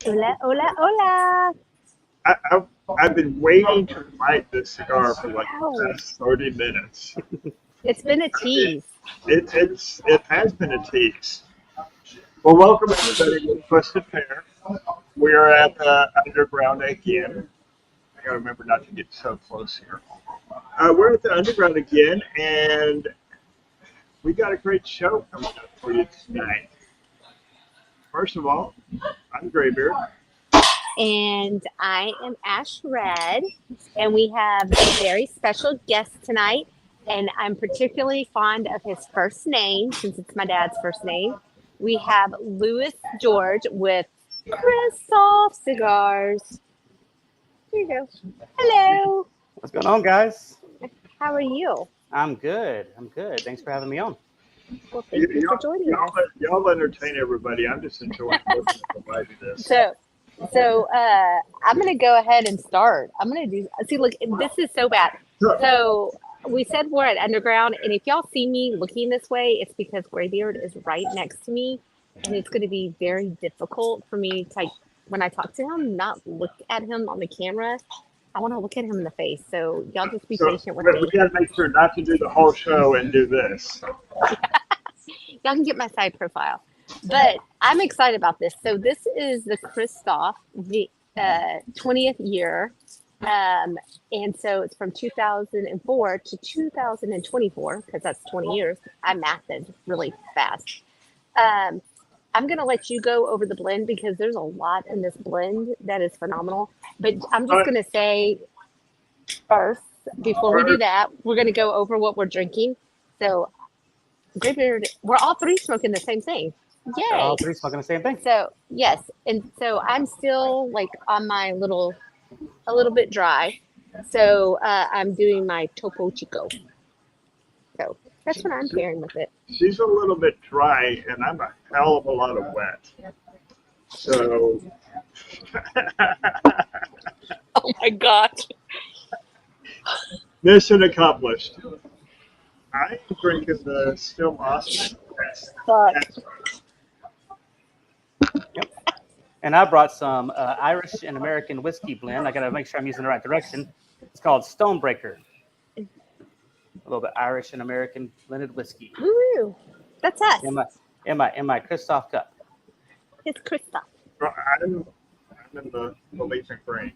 Hola, hola, hola. I, I, I've been waiting to light this cigar for like the Wow. past 30 minutes. It's been a It, tease. it has been a tease. Well, welcome everybody to Twisted Pair. We are at the Underground again. I gotta remember not to get so close here. We're at the Underground again, and we got a great show coming up for you tonight. First of all, I'm Graybeard. And I am Ash Red. And we have a very special guest tonight. And I'm particularly fond of his first name since it's my dad's first name. We have Louis George with Kristoff Cigars. Here you go. Hello. What's going on, guys? How are you? I'm good. Thanks for having me on. Well, thank you for Y'all, joining us. y'all entertain everybody. I'm just enjoying looking at the light of this. So, so I'm gonna go ahead and start. I'm gonna do. See, look, this is so bad. So we said we're at Underground, and if y'all see me looking this way, it's because Graybeard is right next to me, and it's going to be very difficult for me to, like, when I talk to him, not look at him on the camera. I want to look at him in the face. So y'all just be So patient with we me. got to make sure not to do the whole show and do this. Y'all can get my side profile. But I'm excited about this. So this is the Kristoff, the 20th year. And so it's from 2004 to 2024, because that's 20 years. I mathed really fast. Um, I'm going to let you go over the blend because there's a lot in this blend that is phenomenal. But I'm just But going to say first, before we do first, that, we're going to go over what we're drinking. So, Graybeard, we're all three smoking the same thing. We're all Yay. three smoking the same thing. So, yes. And so I'm still like on my little, a little bit dry. So I'm doing my Topo Chico. So that's what I'm pairing with it. she's a little bit dry, and I'm a hell of a lot of wet. So, Oh my gosh. mission accomplished. I am drinking the Still Austin. Fuck. Yep. And I brought some Irish and American whiskey blend. I got to make sure I'm using the right direction. It's called Stonebreaker. A little bit Irish and American blended whiskey. Woo. That's us. In my Kristoff cup. It's Krista. I'm in the leafing brain.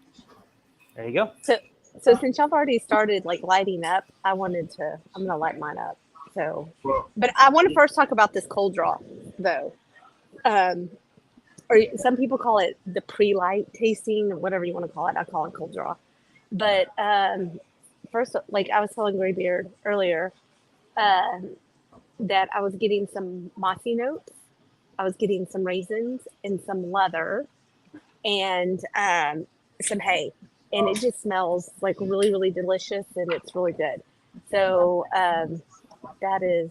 There you go. So since y'all have already started like lighting up, I'm gonna light mine up. So, Well, but I want to first talk about this cold draw though. Um, or some people call it the pre-light tasting, or whatever you want to call it. I call it cold draw. But first, like I was telling Graybeard earlier, uh, that I was getting some mossy notes. I was getting some raisins and some leather and some hay. And it just smells like really, really delicious and it's really good. So that is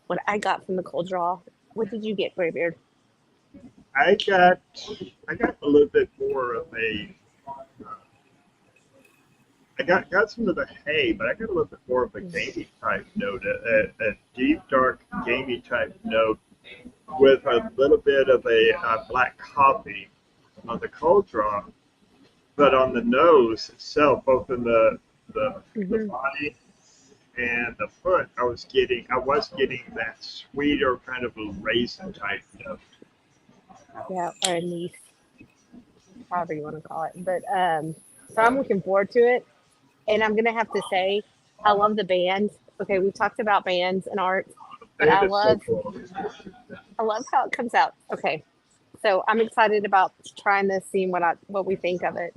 what I got from the cold draw. What did you get, Graybeard? I got I got a little bit more of a got some of the hay, but I got a little bit more of a gamey type note, a deep dark gamey type note with a little bit of a black coffee on the cold draw, but on the nose itself, both in the Mm-hmm. body and the foot, I was getting that sweeter kind of a raisin type note. Yeah, or a niece, however you want to call it. But so I'm looking forward to it. And I'm gonna have to say, I love the band. Okay, we've talked about bands and art, but And it's so cool. I love how it comes out. Okay, so I'm excited about trying this, seeing what we think of it.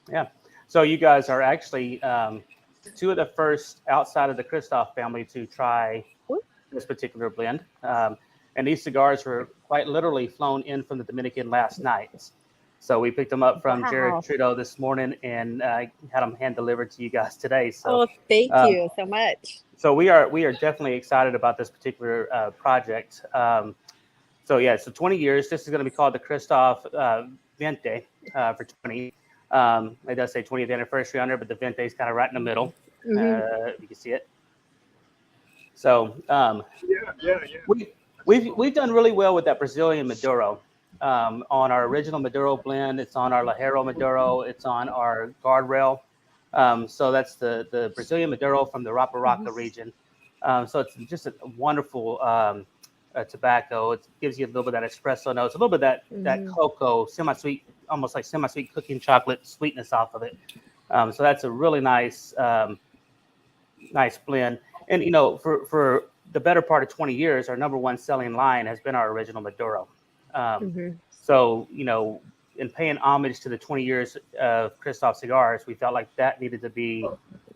Yeah. So you guys are actually two of the first outside of the Kristoff family to try Ooh, this particular blend. And these cigars were quite literally flown in from the Dominican last night. So we picked them up from Jared wow! Trudeau this morning and had them hand delivered to you guys today. So, Oh, thank um, you so much. so we are definitely excited about this particular project. So yeah, so 20 years. This is going to be called the Kristoff Vente for 20. It does say 20th anniversary on there, but the Vente is kind of right in the middle. Hmm. You can see it. So Yeah, yeah, yeah. we we've done really well with that Brazilian Maduro. on our original Maduro blend. It's on our Lajero Maduro. It's on our guardrail. So that's the Brazilian Maduro from the Raparaca region. So it's just a wonderful tobacco. It gives you a little bit of that espresso notes, a little bit of that cocoa, semi-sweet, almost like semi-sweet cooking chocolate sweetness off of it. So that's a really nice blend. And, for the better part of 20 years, our number one selling line has been our original Maduro. So, in paying homage to the 20 years of Kristoff cigars, we felt like that needed to be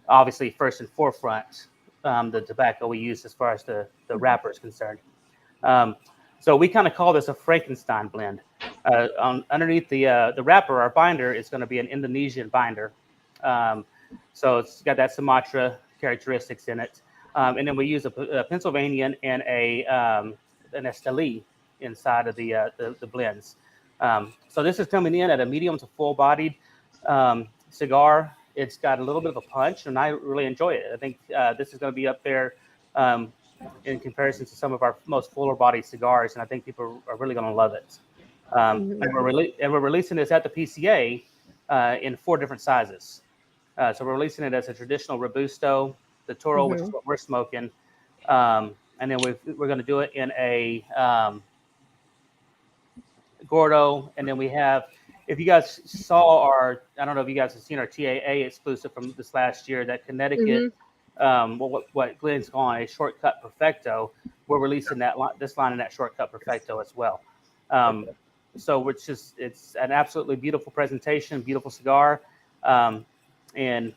obviously first and forefront, the tobacco we use as far as the wrapper is concerned. So we kind of call this a Frankenstein blend. Underneath the wrapper, our binder is going to be an Indonesian binder. So it's got that Sumatra characteristics in it. And then we use a Pennsylvanian and an Esteli inside of the blends. So this is coming in at a medium to full-bodied cigar. It's got a little bit of a punch, and I really enjoy it. I think this is going to be up there in comparison to some of our most fuller-bodied cigars, and I think people are really going to love it. And we're releasing this at the PCA in 4 different sizes. So we're releasing it as a traditional Robusto, the Toro, which is what we're smoking, and then we're going to do it in a Gordo, and then we have, if you guys saw I don't know if you guys have seen our TAA exclusive from this last year, that Connecticut, what Glenn's calling a shortcut perfecto, we're releasing this line in that shortcut perfecto as well. So it's an absolutely beautiful presentation, beautiful cigar, and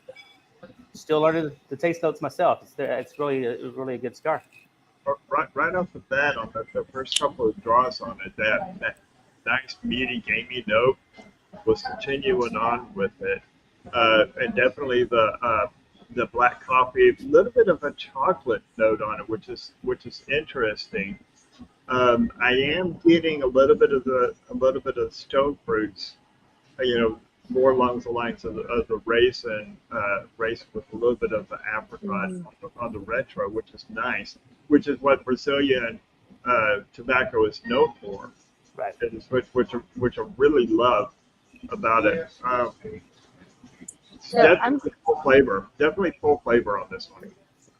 still learning the taste notes myself. It's really a good cigar. Right off the bat, on the first couple of draws on it, that nice meaty gamey note was continuing on with it, and definitely the black coffee, a little bit of a chocolate note on it, which is interesting. I am getting a little bit of stone fruits, more along the lines of the raisin with a little bit of the apricot on the retro, which is nice, which is what Brazilian tobacco is known for. Right. Which I really love about it. Definitely full flavor on this one.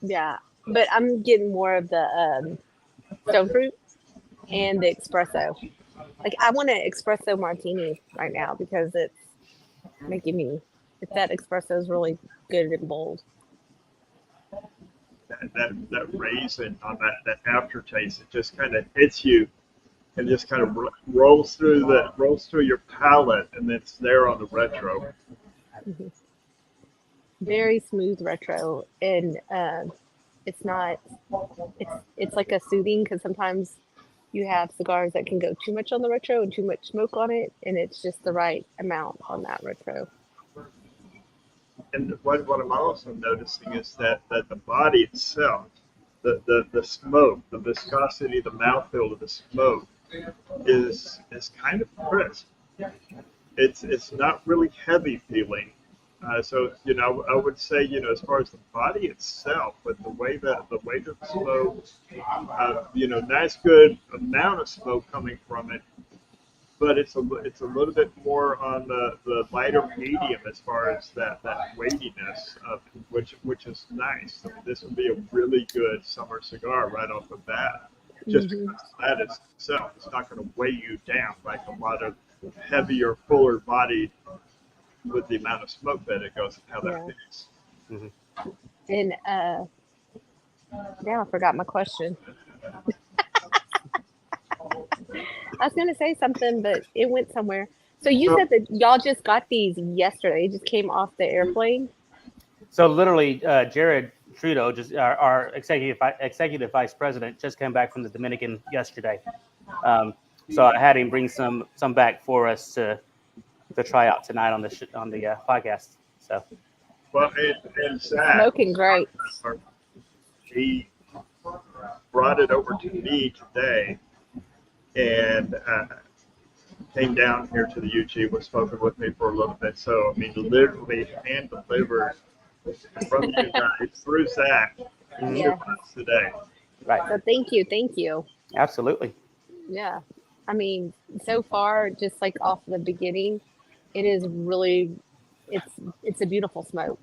Yeah, but I'm getting more of the stone fruit and the espresso. Like, I want an espresso martini right now because it's making me. That espresso is really good and bold. That raisin on that aftertaste, it just kind of hits you and just kind of rolls through your palate, and it's there on the retro. Very smooth retro, and it's not. It's like a soothing, because sometimes you have cigars that can go too much on the retro and too much smoke on it, and it's just the right amount on that retro. And what I'm also noticing is that the body itself, the smoke, the viscosity, the mouthfeel of the smoke is kind of crisp. It's not really heavy feeling. So I would say as far as the body itself, but the way that the smoke, nice good amount of smoke coming from it, but it's a little bit more on the lighter medium as far as that weightiness of which is nice. I mean, this would be a really good summer cigar right off the bat. Just because that is itself, it's not going to weigh you down like a lot of heavier, fuller bodied with the amount of smoke that it goes and how that feels. And now I forgot my question. I was going to say something, but it went somewhere. So you said that y'all just got these yesterday. It just came off the airplane? So literally, Jared Trudeau, just our executive vice president, just came back from the Dominican yesterday. So I had him bring some back for us to try out tonight on the podcast. So. Well, and Zach, smoking great. He brought it over to me today, and came down here to the UG, was spoken with me for a little bit. So, I mean, literally hand delivered from you guys through Zach to us today. Right. So thank you. Absolutely. Yeah. I mean, so far, just like off the beginning, it is really, it's it's a beautiful smoke.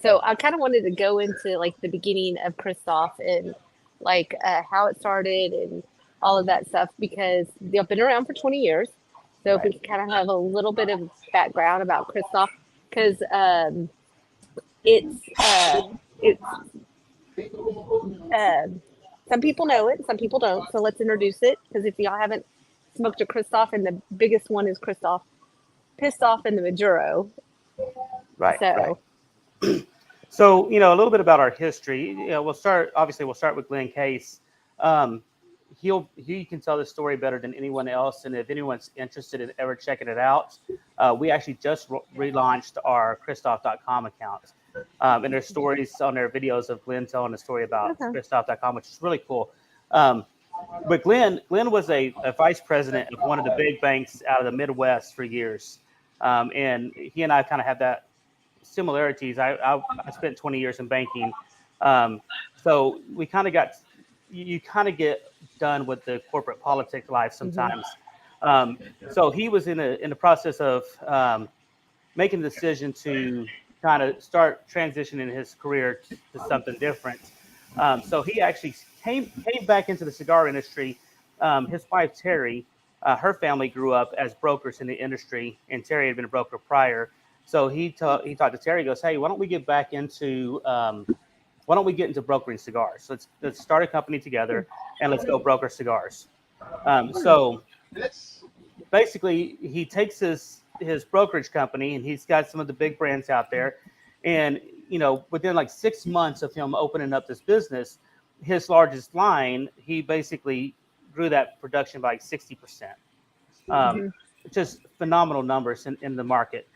So I kind of wanted to go into like the beginning of Kristoff and like how it started and all of that stuff because they've been around for 20 years. So if we Right. can kind of have a little bit of background about Kristoff, because it's it's some people know it, some people don't. So let's introduce it because if y'all haven't smoked a Kristoff, and the biggest one is Kristoff, pissed off in the Maduro. Right. So So, a little bit about our history. We'll start with Glenn Case. Um, he can tell the story better than anyone else. And if anyone's interested in ever checking it out, we actually just relaunched our Kristoff.com account. And there's stories on there, videos of Glenn telling the story about okay. Kristoff.com, which is really cool. But Glenn was a vice president of one of the big banks out of the Midwest for years. And he and I kind of have that similarities. I spent 20 years in banking. So we kind of you kind of get done with the corporate politics life sometimes. So he was in the process of making the decision to kind of start transitioning his career to something different. So he actually came back into the cigar industry. His wife Terry, her family grew up as brokers in the industry, and Terry had been a broker prior. So he talked to Terry. Goes, hey, why don't we get into brokering cigars? So let's start a company together and let's go broker cigars. So basically, he takes his brokerage company, and he's got some of the big brands out there. And within like 6 months of him opening up this business, his largest line, he basically grew that production by like 60%. Just phenomenal numbers in the market.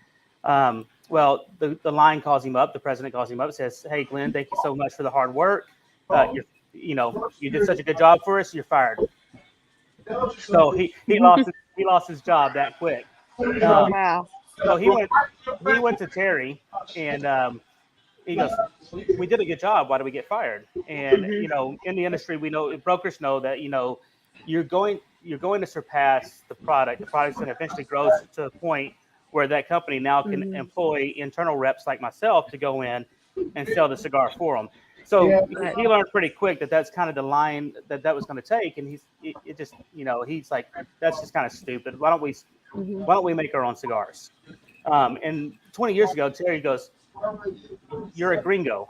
Well, the line calls him up. The president calls him up and says, "Hey, Glenn, thank you so much for the hard work. You did such a good job for us. You're fired." So he lost his job that quick. Wow. So he went to Terry, and he goes, "We did a good job. Why do we get fired?" And in the industry, we know brokers know that you're going to surpass the product. The product's going to eventually grow to a point where that company now can employ internal reps like myself to go in and sell the cigar for them. So he learned pretty quick that that's kind of the line that was going to take, and he's like, that's just kind of stupid. Why don't we make our own cigars? And 20 years ago, Terry goes, "You're a gringo.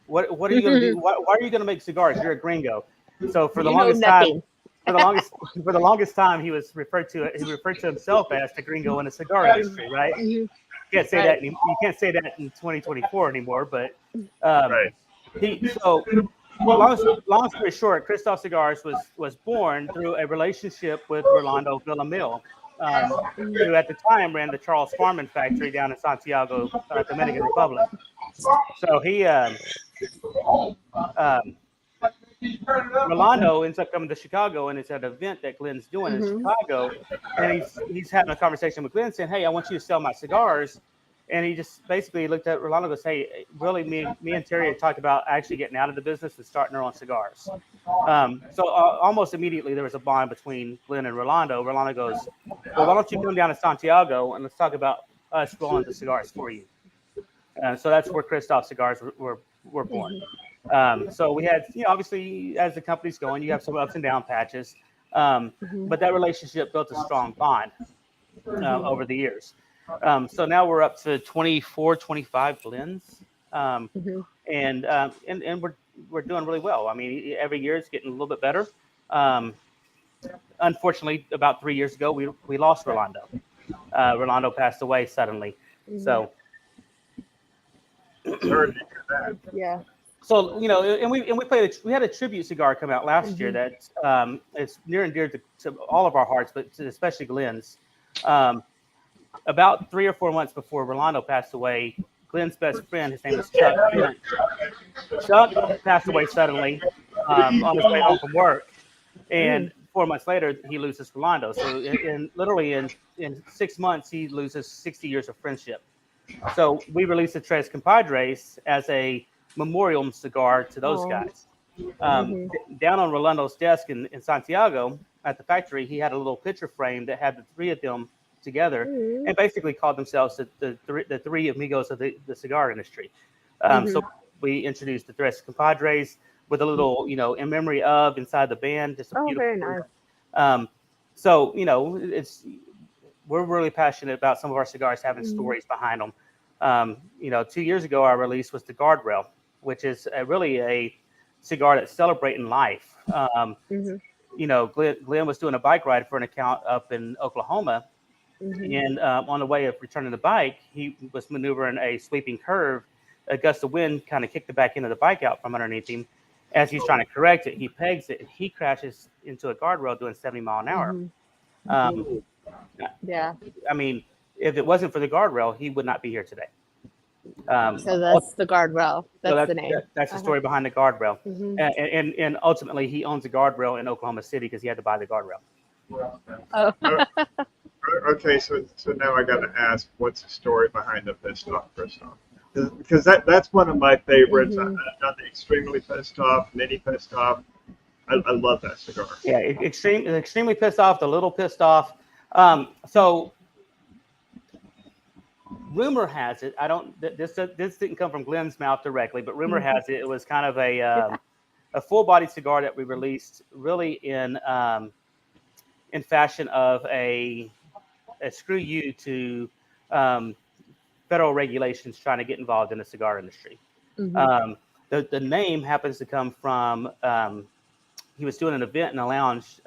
What are you going to do? Why are you going to make cigars? You're a gringo." So for the longest time, for the longest time, he referred to himself as the gringo in the cigar industry, right? You can't say that. You can't say that in 2024 anymore. But so long story short, Kristoff Cigars was born through a relationship with Rolando Villamil, who at the time ran the Charles Farman factory down in Santiago, Dominican Republic. So he Rolando ends up coming to Chicago, and it's at an event that Glenn's doing in Chicago, and he's having a conversation with Glenn, saying, "Hey, I want you to sell my cigars." And he just basically looked at Rolando and goes, "Hey, really, me and Terry had talked about actually getting out of the business and starting our own cigars." So almost immediately there was a bond between Glenn and Rolando. Rolando goes, "Well, why don't you come down to Santiago and let's talk about us rolling the cigars for you?" So that's where Kristoff Cigars were born. So we had, obviously, as the company's going, you have some ups and down patches, but that relationship built a strong bond over the years. So now we're up to 24, 25 blends, and we're doing really well. I mean, every year it's getting a little bit better. Unfortunately, about 3 years ago, we lost Rolando. Rolando passed away suddenly. So. Sorry to hear that. Yeah. So and we had a tribute cigar come out last year that is near and dear to all of our hearts, but especially Glenn's. About 3 or 4 months before Rolando passed away, Glenn's best friend, his name was Chuck. Chuck passed away suddenly on his way home from work, and 4 months later he loses Rolando. So literally in 6 months he loses 60 years of friendship. So we released the Tres Compadres as a memorial cigar to those guys. Down on Rolando's desk in Santiago at the factory, he had a little picture frame that had the three of them together and basically called themselves the three amigos of the cigar industry. So we introduced the Tres Compadres with a little, in memory of inside the band. Just a beautiful. Very nice. So, we're really passionate about some of our cigars having stories behind them. 2 years ago, our release was the Guardrail, which is really a cigar that's celebrating life. Glenn was doing a bike ride for an account up in Oklahoma. And on the way of returning the bike, he was maneuvering a sweeping curve. A gust of wind kind of kicked the back end of the bike out from underneath him. As he's trying to correct it, he pegs it and he crashes into a guardrail doing 70 miles an hour. Yeah. I mean, if it wasn't for the guardrail, he would not be here today. So that's the Guardrail. That's the name. That's the story behind the Guardrail. And ultimately, he owns a Guardrail in Oklahoma City because he had to buy the Guardrail. Oh. Okay, so now I got to ask, what's the story behind the Pissed Off Kristoff? Because that's one of my favorites. I've done the Extremely Pissed Off, Mini Pissed Off. I love that cigar. Yeah, extremely pissed off, the little pissed off. So rumor has it, this didn't come from Glenn's mouth directly, but rumor has it was kind of a full body cigar that we released really in fashion of a screw you to federal regulations trying to get involved in the cigar industry. The name happens to come from he was doing an event in a lounge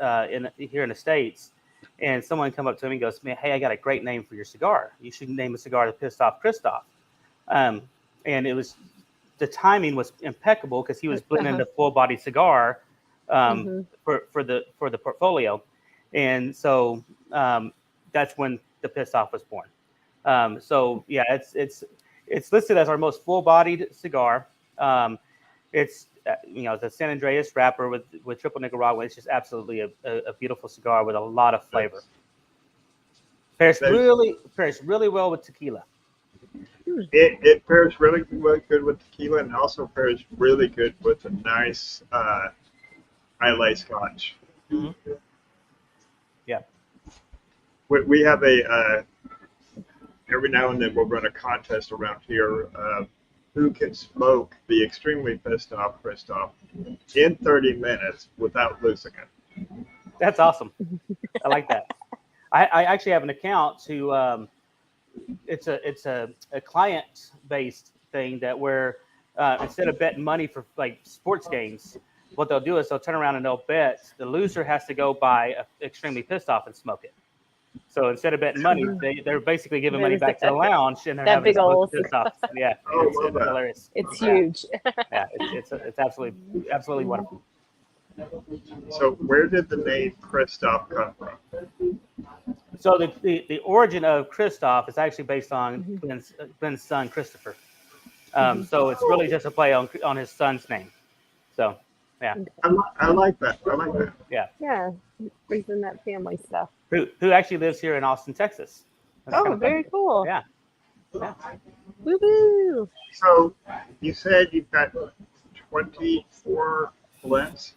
here in the States, and someone come up to him and goes, "Man, hey, I got a great name for your cigar. You should name a cigar the Pissed Off Kristoff." And the timing was impeccable because he was blending the full body cigar for the portfolio, and so that's when the Pissed Off was born. So yeah, it's listed as our most full-bodied cigar. It's the San Andreas wrapper with triple Nicaragua. It's just absolutely a beautiful cigar with a lot of flavor. Pairs really well with tequila. It pairs really good with tequila, and also pairs really good with a nice Islay Scotch. Yeah. We have every now and then we'll run a contest around here who can smoke the Extremely Pissed Off Kristoff in 30 minutes without losing it. That's awesome. I like that. I actually have an account to it's a client-based thing that where instead of betting money for like sports games, what they'll do is they'll turn around and they'll bet the loser has to go buy Extremely Pissed Off and smoke it. So instead of betting money, they're basically giving money back to the lounge, and they're having big old Pissed Off. Yeah, it's hilarious. It's huge. Yeah, it's absolutely wonderful. So where did the name Kristoff come from? So the origin of Kristoff is actually based on Glenn's son Christopher. So it's really just a play on his son's name. So yeah, I like that. I like that. Yeah. Yeah, brings in that family stuff. Who actually lives here in Austin, Texas. That's very cool. Yeah. Woo woo. So you said you've got 24 blends.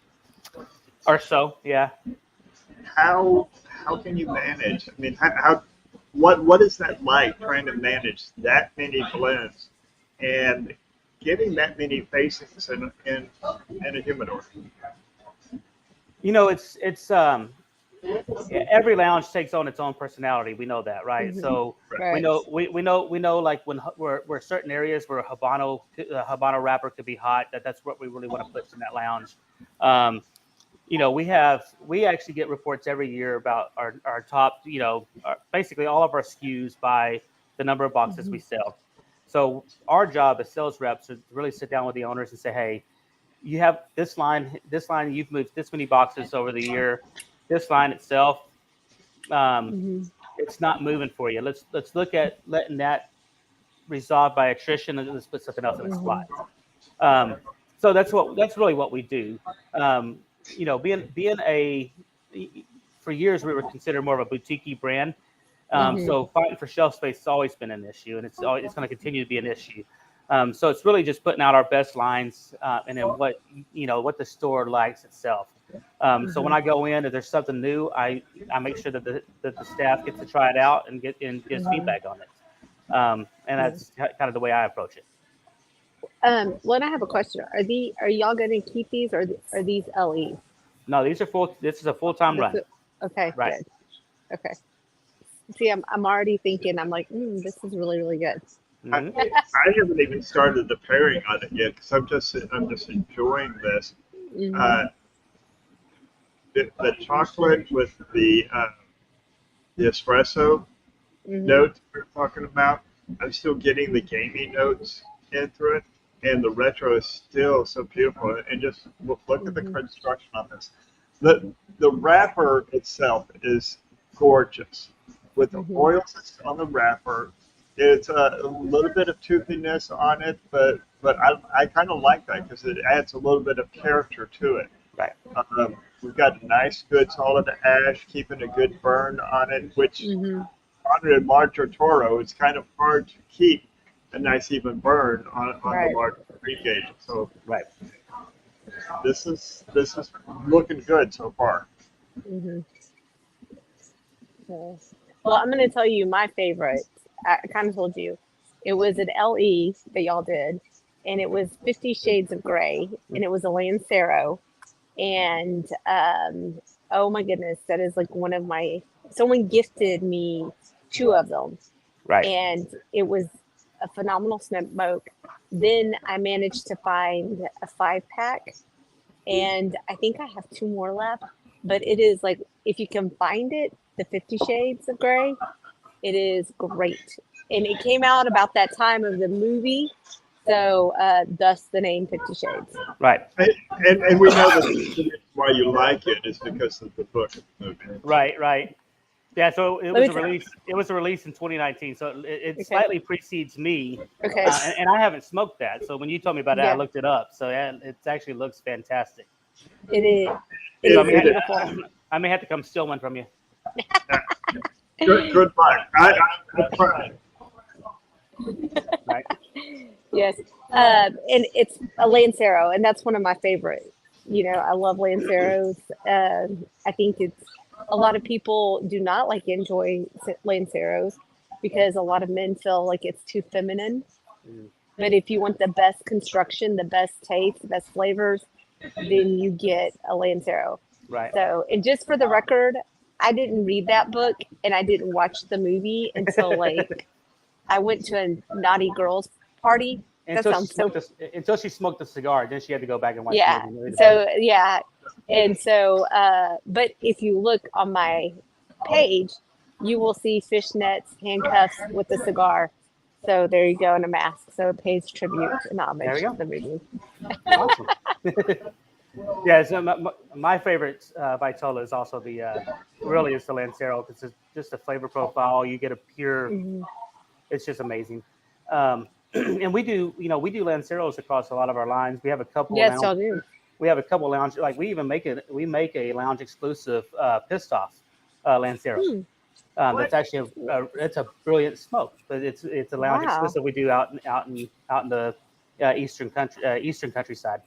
Or so, yeah. How can you manage? I mean, what is that like trying to manage that many blends and getting that many facings in a humidor? It's every lounge takes on its own personality. We know that, right? So we know like when we're certain areas where a Habano wrapper could be hot. That's what we really want to put in that lounge. We actually get reports every year about our top, basically all of our SKUs by the number of boxes we sell. So our job as sales reps is to really sit down with the owners and say, hey, you have this line, you've moved this many boxes over the year. This line itself, it's not moving for you. Let's look at letting that resolve by attrition, and let's put something else in its spot. So that's really what we do. Being for years we were considered more of a boutique brand. So fighting for shelf space has always been an issue, and it's going to continue to be an issue. So it's really just putting out our best lines and then what what the store likes itself. So when I go in, if there's something new, I make sure that the staff gets to try it out and gives feedback on it. And that's kind of the way I approach it. Well, I have a question. Are y'all going to keep these, or are these LEs? No, these are full. This is a full-time run. Okay, Right. good. Okay. See, I'm already thinking. I'm like, this is really, really good. Mhm. I haven't even started the pairing on it yet because I'm just enjoying this. Mhm. The chocolate with the espresso Mhm. notes we're talking about. I'm still getting the gamey notes in through it, and the retro is still so beautiful. And just look at the construction on this. The wrapper itself is gorgeous with the oils that's on the wrapper. It's a little bit of toothiness on it, but I kind of like that because it adds a little bit of character to it. Right. We've got a nice, good, solid ash, keeping a good burn on it, which on a larger Toro, it's kind of hard to keep a nice, even burn on Right. the larger three gauge. So Right. this is looking good so far. Mhm. Okay. Well, I'm going to tell you my favorite. I kind of told you. It was an LE that y'all did, and it was 50 Shades of Gray, and it was a Lancero. And oh my goodness, that is like one of my. Someone gifted me 2 of them, Right. and it was a phenomenal smoke. Then I managed to find a 5-pack, and I think I have 2 more left. But it is like, if you can find it, the 50 Shades of Gray, it is great. And it came out about that time of the movie, so thus the name 50 Shades. Right. And we know that the reason why you like it is because of the book of the movie. Right. Right. Yeah. So it Let was me a tell- release. It was a release in 2019. So it Okay. slightly precedes me, Okay. and I haven't smoked that. So when you told me about it, I Yeah. looked it up. So yeah, it actually looks fantastic. It is. It So is beautiful. I may have to come steal one from you. Good luck. I'm trying. Right. Yes. And it's a Lancero, and that's one of my favorite. I love Lanceros. I think it's a lot of people do not enjoy Lanceros because a lot of men feel like it's too feminine. Mm. But if you want the best construction, the best taste, the best flavors, then you get a Lancero. Right. So, and just for the record, I didn't read that book and I didn't watch the movie until I went to a naughty girls party. That sounds so. Until she smoked the cigar, then she had to go back and watch Yeah. the movie. So yeah, and so but if you look on my page, you will see fishnets, handcuffs with the cigar. So there you go, and a mask. So it pays tribute and There homage we go. to the movie. Awesome. Yeah, so my favorite Vitola is also really is the Lancero because it's just a flavor profile. You get a pure, it's just amazing. And we do Lanceros across a lot of our lines. We have a couple. Yes, y'all do. We have a couple lounge, like we make a lounge exclusive pissed off Lancero. That's actually it's a brilliant smoke, but it's a lounge Wow. exclusive we do out in the eastern countryside.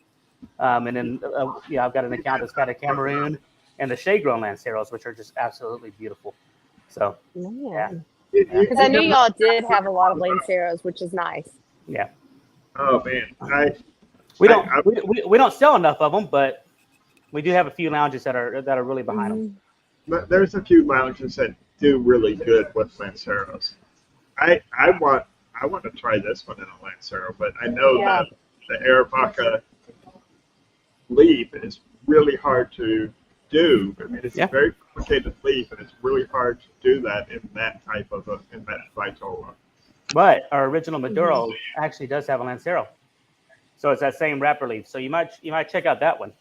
And then I've got an account that's got a Cameroon and the shade grown Lanceros, which are just absolutely beautiful. So yeah, Man. Because I knew y'all did have a lot of Lanceros, which is nice. yeah. Oh man, We don't sell enough of them, but we do have a few lounges that are really behind them. but there's a few lounges that do really good with Lanceros. I want to try this one in a Lancero, but I know that the Arapaca leaf is really hard to do. I mean, it's a very complicated leaf, and it's really hard to do that in that type of in that Vitola. But our original Maduro actually does have a Lancero, so it's that same wrapper leaf. So you might check out that one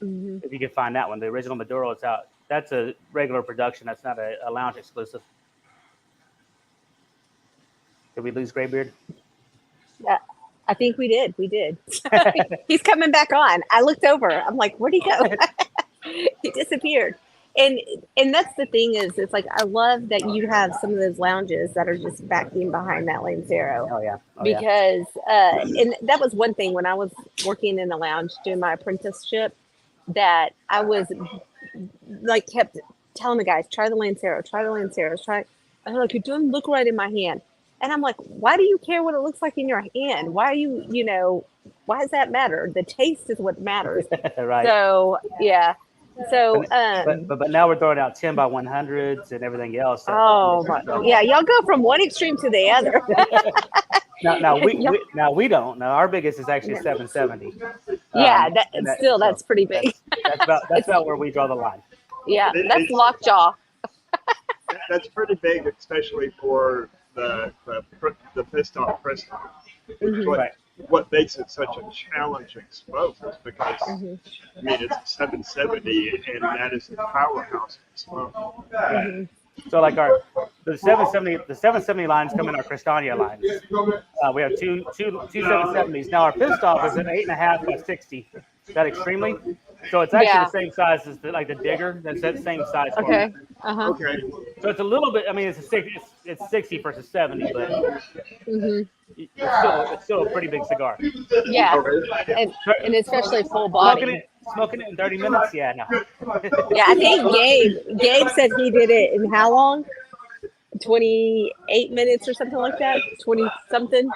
if you can find that one. The original Maduro is out. That's a regular production. That's not a lounge exclusive. Did we lose Graybeard? Yeah, I think we did. We did. He's coming back on. I looked over. I'm like, where'd he go? He disappeared. and that's the thing is, it's like I love that you have some of those lounges that are just backing behind that Lancero Oh yeah. Oh yeah. because and that was one thing when I was working in the lounge doing my apprenticeship that I was like kept telling the guys, try the Lancero, try the Lanceros, try. And they're like, it doesn't look right in my hand. And I'm like, why do you care what it looks like in your hand? Why are you, why does that matter? The taste is what matters. Right. So yeah. So But now we're throwing out 10 by 100s and everything else. oh yeah, y'all go from one extreme to the other. Now we don't. Now our biggest is actually 770. Yeah, that's pretty big. That's about where we draw the line. Yeah, that's lockjaw. That's pretty big, especially for the Kristoff Kristoff. Right. What makes it such a challenging smoke is because I mean it's 770 and that is the powerhouse of smoke. Right. So like the 770 lines come in our Cristania lines. We have two 770s. Now our Kristoff is an 8.5 by 60. Is that extremely? So it's actually the same size as the digger. That's that same size. Okay. Okay. So it's a little bit. I mean, it's 60 versus 70, but it's still a pretty big cigar. Yeah, and especially full body. Smoking it in 30 minutes. Yeah, no. Yeah, I think Gabe said he did it in how long? 28 minutes or something like that. 20 something.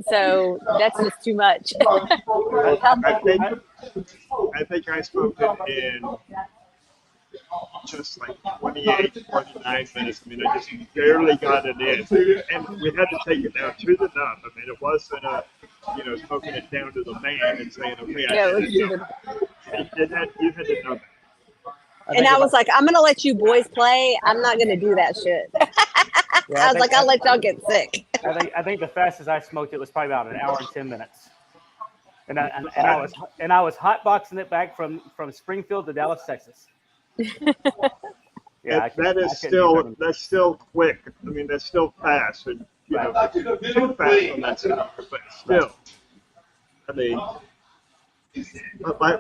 So that's just too much. I think I smoked it in just like 28, 29 minutes. I mean, I just barely got it in. And we had to take it down to the nub. I mean, it wasn't smoking it down to the man and saying, okay, you had to know that. And I was like, I'm going to let you boys play. I'm not going to do that shit. Yeah, I was like, I'll let y'all get sick. I think the fastest I smoked it was probably about an hour and 10 minutes. And I was hotboxing it back from Springfield to Dallas, Texas. Yeah, that's still quick. I mean, that's still fast, and too fast on that stuff, but still. I mean,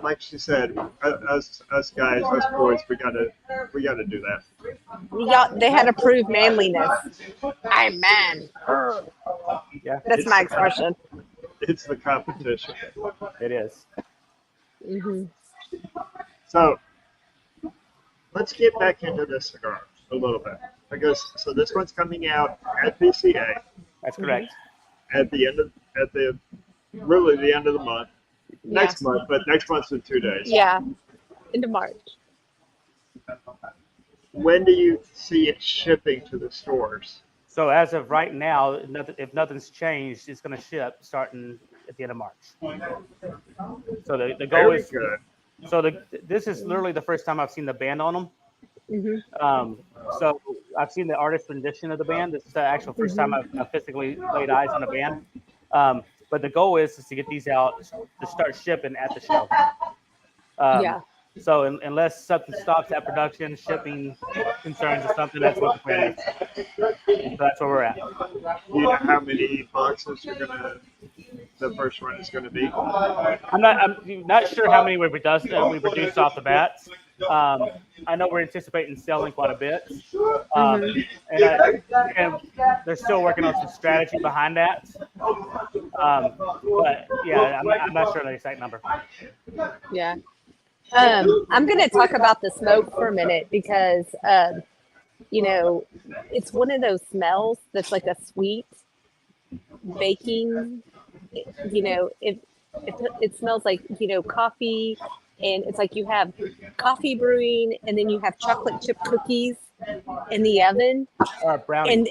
like she said, us guys, us boys, we gotta do that. They had to prove manliness. I'm man. Yeah, that's my expression. It's the competition. It is. So let's get back into this cigar a little bit, because this one's coming out at PCA. That's correct. At the end of the end of the month. Next month, but next month's in 2 days. Yeah, into March. When do you see it shipping to the stores? So as of right now, if nothing's changed, it's going to ship starting at the end of March. So the goal is good. So this is literally the first time I've seen the band on them. So I've seen the artist rendition of the band. This is the actual first time I've physically laid eyes on a band. But the goal is to get these out to start shipping at the show. So unless something stops that production, shipping concerns or something, that's what the plan is. So that's where we're at. Do you know how many boxes the first run is going to be? I'm not sure how many we produced off the bat. I know we're anticipating selling quite a bit, and they're still working on some strategy behind that. But yeah, I'm not sure the exact number. Yeah. I'm going to talk about the smoke for a minute because, it's one of those smells that's like a sweet baking. It smells like, coffee, and it's like you have coffee brewing and then you have chocolate chip cookies in the oven. Brownie. And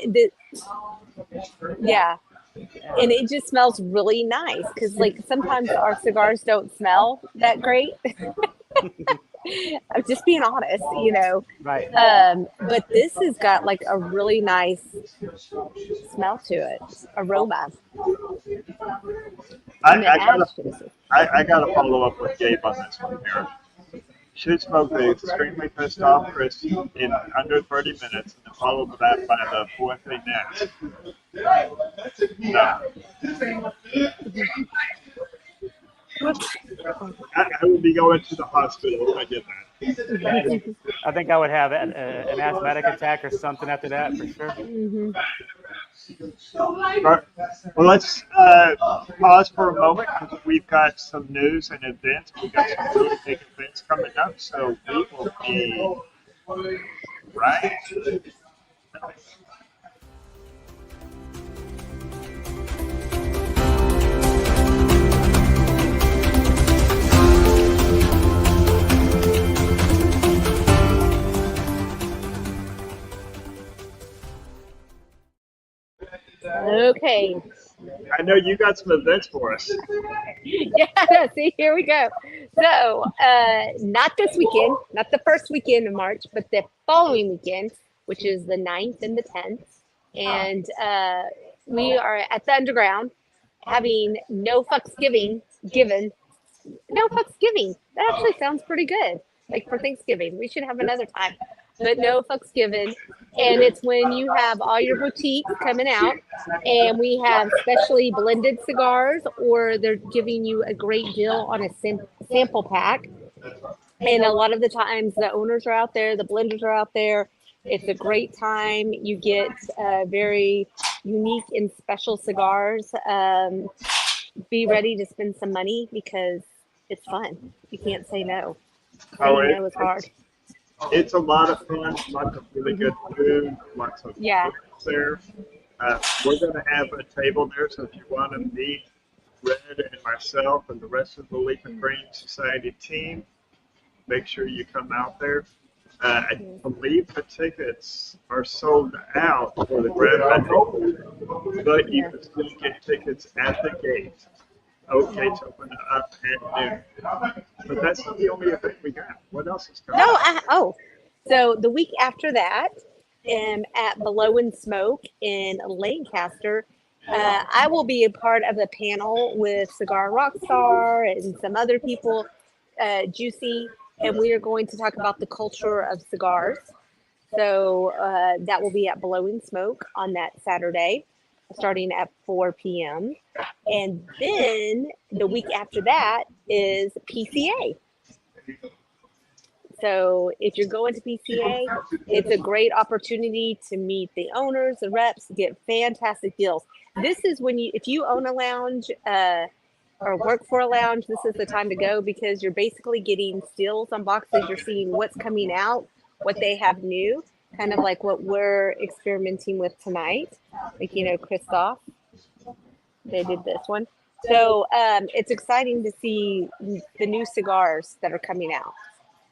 it just smells really nice because like sometimes our cigars don't smell that great. I'm just being honest, Right. But this has got like a really nice smell to it, aroma. I got to follow up with Gabe on this one here. Should smoke the extremely pissed off crisp in under 30 minutes and then follow that by the Fuente next. No. I would be going to the hospital if I did that. I think I would have an asthmatic attack or something after that for sure. Mhm. Right. Well, let's pause for a moment because we've got some news and events. We've got some really big events coming up, so we will be right. Okay. I know you got some events for us. Yeah, see, here we go. So, not this weekend, not the first weekend of March, but the following weekend, which is the 9th and the 10th. And we are at the Underground having no fucks given. No fucks giving. That actually sounds pretty good. Like for Thanksgiving. We should have another time. But no fucks given. And it's when you have all your boutiques coming out and we have specially blended cigars or they're giving you a great deal on a sample pack. And a lot of the times the owners are out there, the blenders are out there. It's a great time. You get very unique and special cigars. Be ready to spend some money because it's fun. You can't say no. Oh, Saying no is hard. it's a lot of fun, lots of really good food, lots of Yeah. foods there. We're going to have a table there, so if you want to meet Red and myself and the rest of the Leaf and Green Society team, make sure you come out there. I believe the tickets are sold out for the grand opening, but you can still get tickets at the gate. Okay, to open up at noon. But that's not the only event we got. What else is coming No, up? so the week after that, at Below and Smoke in Lancaster, I will be a part of a panel with Cigar Rockstar and some other people, Juicy, and we are going to talk about the culture of cigars. So that will be at Below and Smoke on that Saturday, starting at 4 p.m. And then the week after that is PCA. So if you're going to PCA, it's a great opportunity to meet the owners, the reps, get fantastic deals. This is when if you own a lounge or work for a lounge, this is the time to go because you're basically getting steals on boxes. You're seeing what's coming out, what they have new, kind of like what we're experimenting with tonight. Like, Kristoff, they did this one. So it's exciting to see the new cigars that are coming out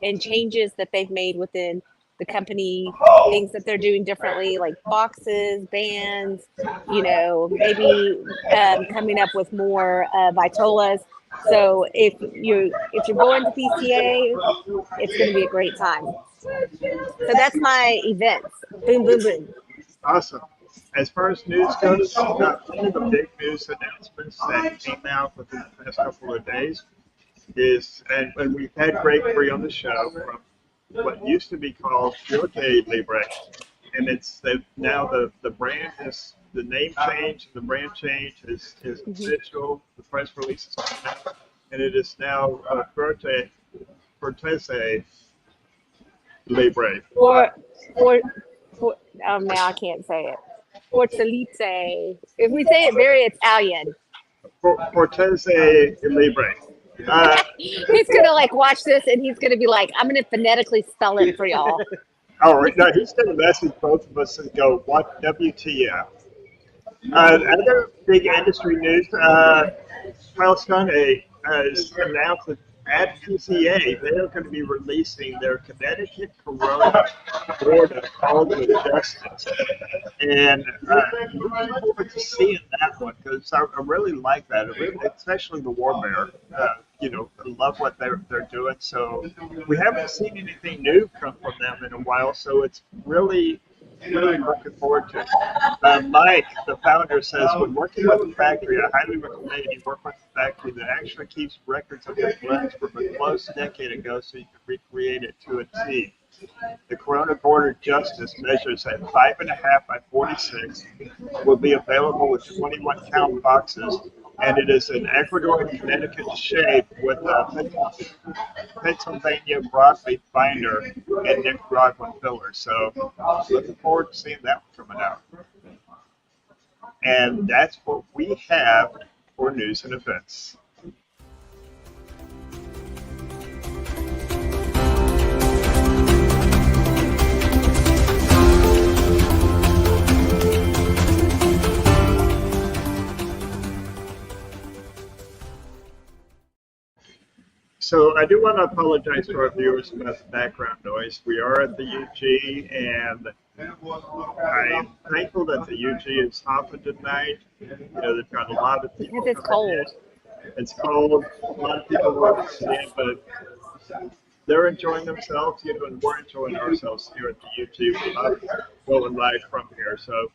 and changes that they've made within the company, things that they're doing differently, like boxes, bands, maybe coming up with more Vitolas. So if you're going to PCA, it's going to be a great time. So that's my events. Boom, boom, boom. Awesome. As far as news goes, one of the big news announcements that came out within the past couple of days is, and we've had Greg Free on the show from what used to be called Forte Libre, and now the brand has the name change, the brand change is official. The press release is coming out, and it is now Fortese Libre. Now I can't say it. Fortalite. If we say it very Italian. Fortese Libre. He's gonna watch this and he's gonna be like, I'm gonna phonetically spell it for y'all. All right, now he's gonna message both of us and go, "What WTF?" Other big industry news: Milestone has announced that at PCA they are going to be releasing their Connecticut Corona Board of Calls of Justice, and I'm looking forward to seeing that one because I really like that, especially the War Bear. I love what they're doing. So we haven't seen anything new come from them in a while. So it's really looking forward to it. Mike, the founder, says when working with the factory, I highly recommend you work with the factory that actually keeps records of the blends from a close decade ago, so you can recreate it to a T. The Corona Border Justice measures at 5.5 by 46, will be available with 21 count boxes and it is an Ecuadorian Connecticut shape with a Pennsylvania broadleaf binder and Nicaraguan filler. So looking forward to seeing that one coming out. And that's what we have for news and events. So I do want to apologize to our viewers about the background noise. We are at the UG, and I'm thankful that the UG is hopping tonight. You know, they've got a lot of people. Because it's cold. It's cold. A lot of people want to see it, but they're enjoying themselves, you know, and we're enjoying ourselves here at the UG. We're not going live from here. So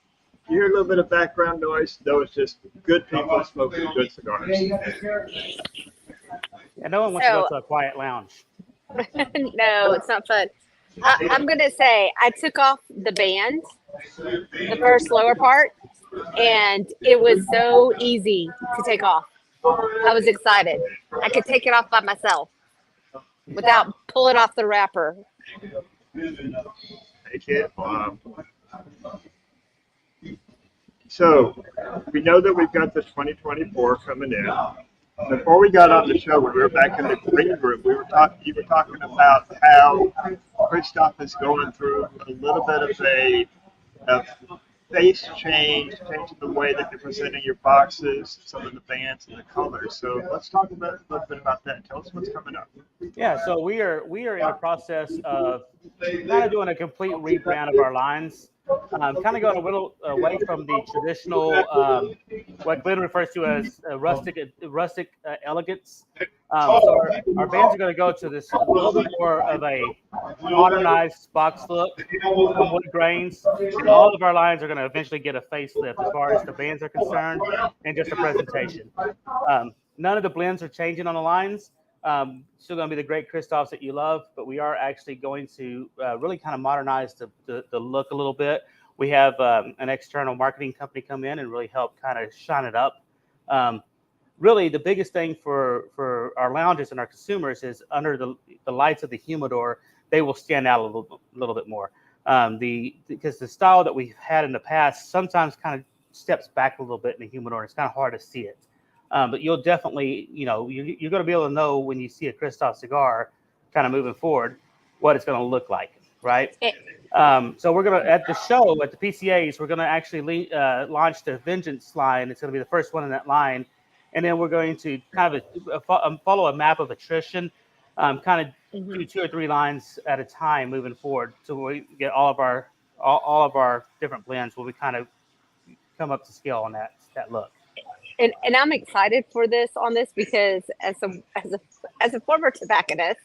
if you hear a little bit of background noise, know it's just good people smoking good cigars. And no one wants to go to a quiet lounge. No, it's not fun. I'm going to say I took off the band, the first lower part, and it was so easy to take off. I was excited. I could take it off by myself without pulling off the wrapper. Take it. So we know that we've got the 2024 coming in. Before we got on the show, when we were back in the green room, you were talking about how Kristoff is going through a little bit of a face change, changing the way that you're presenting your boxes, some of the bands and the colors. So let's talk a little bit about that. Tell us what's coming up. Yeah, so we are in a process of kind of doing a complete rebrand of our lines. Kind of going a little away from the traditional, what Glenn refers to as rustic elegance. So our bands are going to go to this a little bit more of a modernized box look, wood grains. And all of our lines are going to eventually get a facelift as far as the bands are concerned and just the presentation. None of the blends are changing on the lines. Still going to be the great Kristoffs that you love, but we are actually going to really kind of modernize the look a little bit. We have an external marketing company come in and really help kind of shine it up. Really, the biggest thing for our lounges and our consumers is under the lights of the humidor, they will stand out a little bit more. Because the style that we've had in the past sometimes kind of steps back a little bit in the humidor. It's kind of hard to see it. But you'll definitely, you know, you're going to be able to know when you see a Kristoff cigar kind of moving forward what it's going to look like, right? So we're going to, at the show, at the PCAs, we're going to actually launch the Vengeance line. It's going to be the first one in that line. And then we're going to kind of follow a map of attrition, kind of do 2 or 3 lines at a time moving forward. So we get all of our different blends will be kind of come up to scale on that look. And I'm excited for this because as a former tobacconist,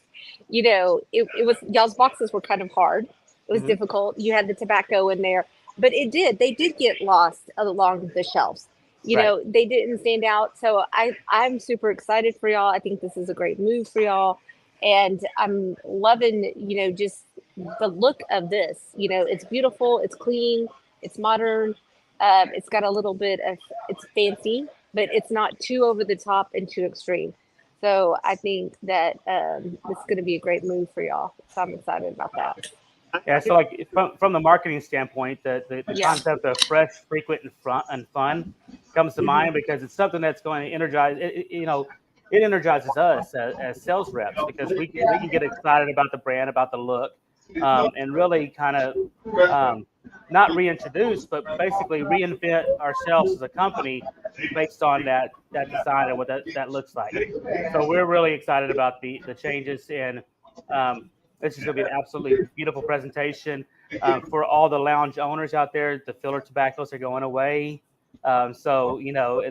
you know, it was y'all's boxes were kind of hard. It was difficult. You had the tobacco in there, but they did get lost along the shelves. You know, they didn't stand out. So I'm super excited for y'all. I think this is a great move for y'all. And I'm loving, you know, just the look of this. You know, it's beautiful, it's clean, it's modern. It's got a little bit of, it's fancy, but it's not too over the top and too extreme. So I think that it's going to be a great move for y'all. So I'm excited about that. Yeah, so like from the marketing standpoint, the concept of fresh, frequent, and fun comes to mind because it's something that's going to energize. It energizes us as sales reps because we can get excited about the brand, about the look, and really kind of not reintroduce, but basically reinvent ourselves as a company based on that design and what that looks like. So we're really excited about the changes, and this is going to be an absolutely beautiful presentation for all the lounge owners out there. The filler tobaccos are going away. So, you know,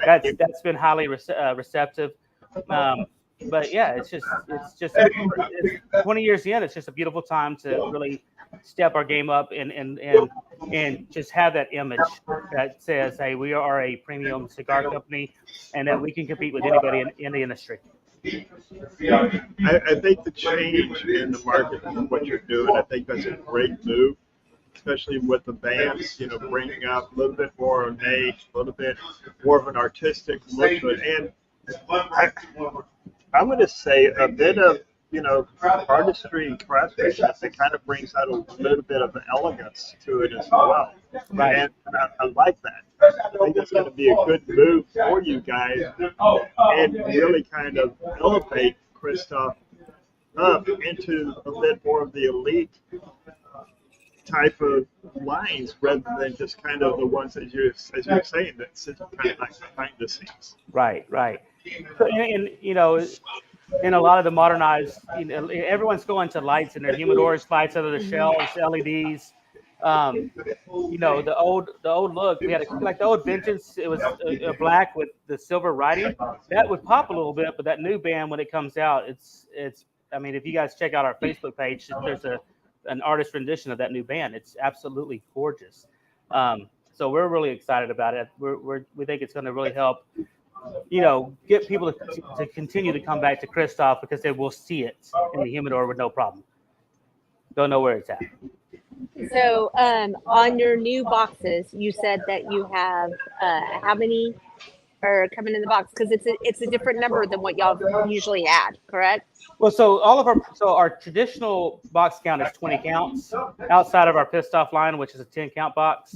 that's been highly receptive. But yeah, it's 20 years in. It's just a beautiful time to really step our game up and just have that image that says, hey, we are a premium cigar company and that we can compete with anybody in the industry. I think the change in the market and what you're doing, I think that's a great move. especially with the bands, bringing up a little bit more ornate, a little bit more of an artistic look to it. And I'm going to say a bit of, artistry and craftsmanship that kind of brings out a little bit of elegance to it as well. Right. And I like that. I think it's going to be a good move for you guys and really kind of elevate Kristoff up into a bit more of the elite type of lines rather than just kind of the ones as you're saying that sit kind of like behind the scenes. Right. So, and in a lot of the modernized, everyone's going to lights in their humidors, lights under the shelves, LEDs. The old look. We had like the old vintage. It was a black with the silver writing. That would pop a little bit, but that new band when it comes out, it's. I mean, if you guys check out our Facebook page, there's an artist rendition of that new band. It's absolutely gorgeous. So we're really excited about it. We think it's going to really help. Get people to continue to come back to Kristoff because they will see it in the humidor with no problem. Don't know where it's at. So on your new boxes, you said that you have how many are coming in the box? Because it's a different number than what y'all usually had, correct? Well, so our traditional box count is 20 counts outside of our pissed off line, which is a 10 count box.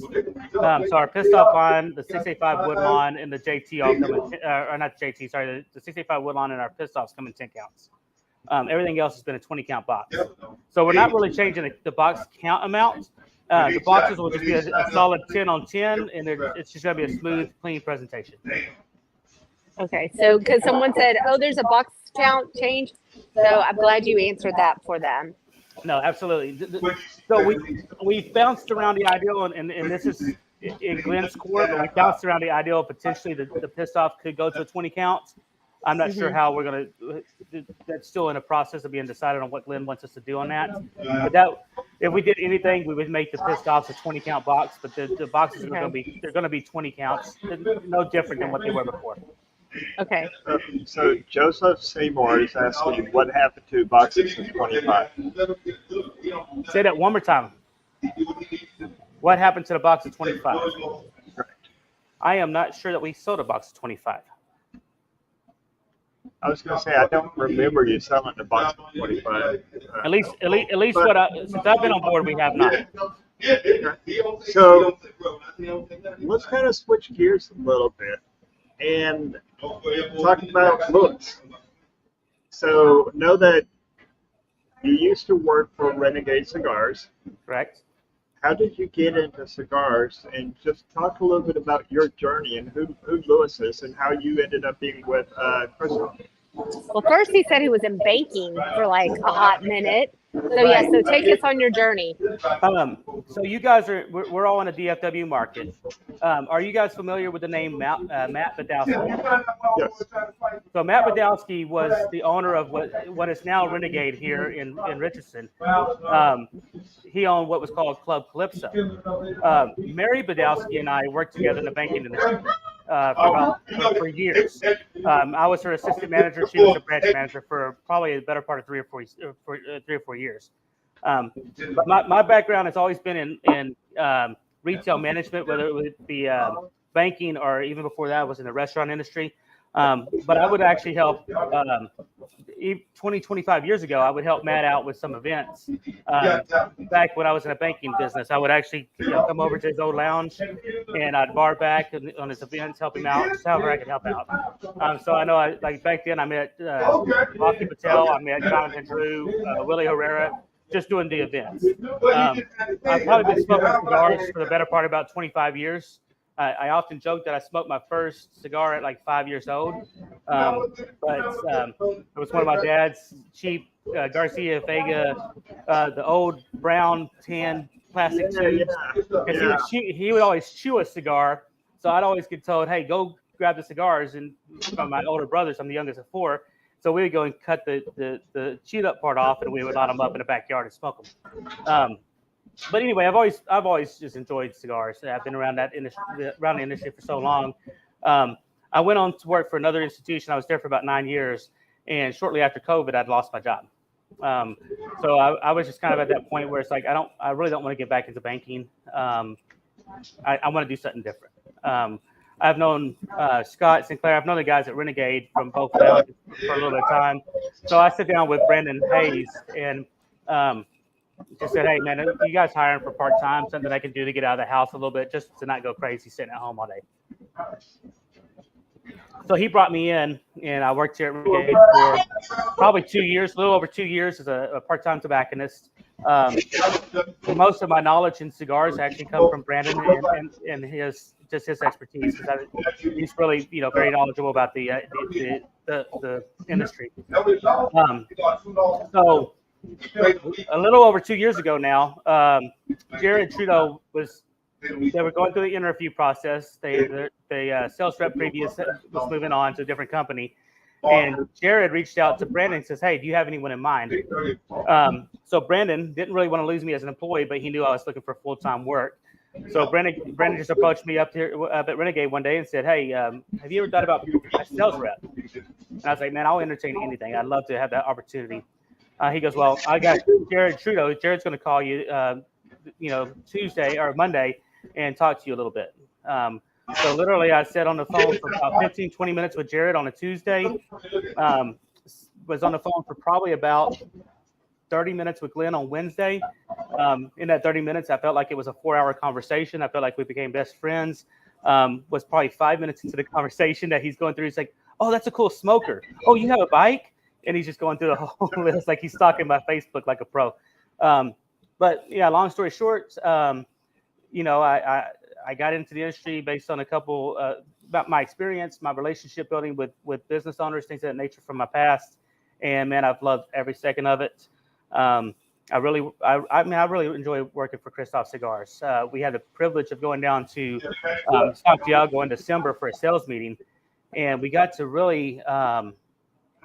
So our pissed off line, the 685 Woodlawn and the JT all come in, or not JT, sorry, the 685 Woodlawn and our pissed offs come in 10 counts. Everything else has been a 20 count box. So we're not really changing the box count amount. The boxes will just be a solid 10 on 10, and it's just going to be a smooth, clean presentation. Okay, so because someone said, oh, there's a box count change. So I'm glad you answered that for them. No, absolutely. So we bounced around the ideal, and this is in Glenn's court, but we bounced around the ideal potentially the pissed off could go to a 20 count. I'm not sure how we're going to, that's still in a process of being decided on what Glenn wants us to do on that. But if we did anything, we would make the pissed offs a 20 count box, but the boxes are going to be 20 counts, no different than what they were before. Okay. So Joseph Seymour is asking what happened to boxes of 25. Say that one more time. What happened to the box of 25? Correct. I am not sure that we sold a box of 25. I was going to say I don't remember you selling a box of 25. At least since I've been on board, we have not. So let's kind of switch gears a little bit and talk about looks. So know that you used to work for Renegade Cigars. Correct. How did you get into cigars? And just talk a little bit about your journey and who Lewis is and how you ended up being with Kristoff. Well, first he said he was in baking for like a hot minute. So so take us on your journey. So you guys we're all in a DFW market. Are you guys familiar with the name Matt Badowski? Yes. So Matt Badowski was the owner of what is now Renegade here in Richardson. He owned what was called Club Calypso. Mary Badowski and I worked together in the banking industry for years. I was her assistant manager. She was her branch manager for probably the better part of 3 or 4 years. But my background has always been in retail management, whether it would be banking or even before that I was in the restaurant industry. But I would actually help 20, 25 years ago, I would help Matt out with some events. Back when I was in a banking business, I would actually come over to his old lounge and I'd bar back on his events, help him out, just however I could help out. So I know like back then I met Rocky Patel, I met Jonathan Drew, Willie Herrera, just doing the events. I've probably been smoking cigars for the better part of about 25 years. I often joke that I smoked my first cigar at like 5 years old, but it was one of my dad's cheap Garcia Vega, the old brown tan plastic tubes. He would always chew a cigar, so I'd always get told, "Hey, go grab the cigars." And from my older brothers, I'm the youngest of 4, so we would go and cut the chewed up part off, and we would line them up in the backyard and smoke them. But anyway, I've always just enjoyed cigars. I've been around the industry for so long. I went on to work for another institution. I was there for about 9 years, and shortly after COVID, I'd lost my job. So I was just kind of at that point where it's like I really don't want to get back into banking. I want to do something different. I've known Scott Sinclair. I've known the guys at Renegade from both founders for a little bit of time. So I sit down with Brandon Hayes and just said, "Hey, man, you guys hiring for part time? Something I can do to get out of the house a little bit, just to not go crazy sitting at home all day." So he brought me in, and I worked here at Renegade for probably 2 years, a little over 2 years as a part-time tobacconist. Most of my knowledge in cigars actually come from Brandon and his expertise. He's really very knowledgeable about the industry. So a little over 2 years ago now, Jared Trudeau they were going through the interview process. The sales rep previous was moving on to a different company. And Jared reached out to Brandon and says, "Hey, do you have anyone in mind?" So Brandon didn't really want to lose me as an employee, but he knew I was looking for full-time work. So Brandon just approached me up here at Renegade one day and said, "Hey, have you ever thought about a sales rep?" And I was like, "Man, I'll entertain anything. I'd love to have that opportunity." He goes, "Well, I got Jared Trudeau. Jared's going to call you, Tuesday or Monday and talk to you a little bit." So literally I sat on the phone for about 15, 20 minutes with Jared on a Tuesday. Was on the phone for probably about 30 minutes with Glenn on Wednesday. In that 30 minutes, I felt like it was a 4-hour conversation. I felt like we became best friends. Was probably 5 minutes into the conversation that he's going through. He's like, "Oh, that's a cool smoker. Oh, you have a bike?" And he's just going through the whole list like he's stalking my Facebook like a pro. But yeah, long story short, I got into the industry based on a couple about my experience, my relationship building with business owners, things of that nature from my past. And man, I've loved every second of it. I really enjoy working for Kristoff Cigars. We had the privilege of going down to Santiago in December for a sales meeting, and we got to really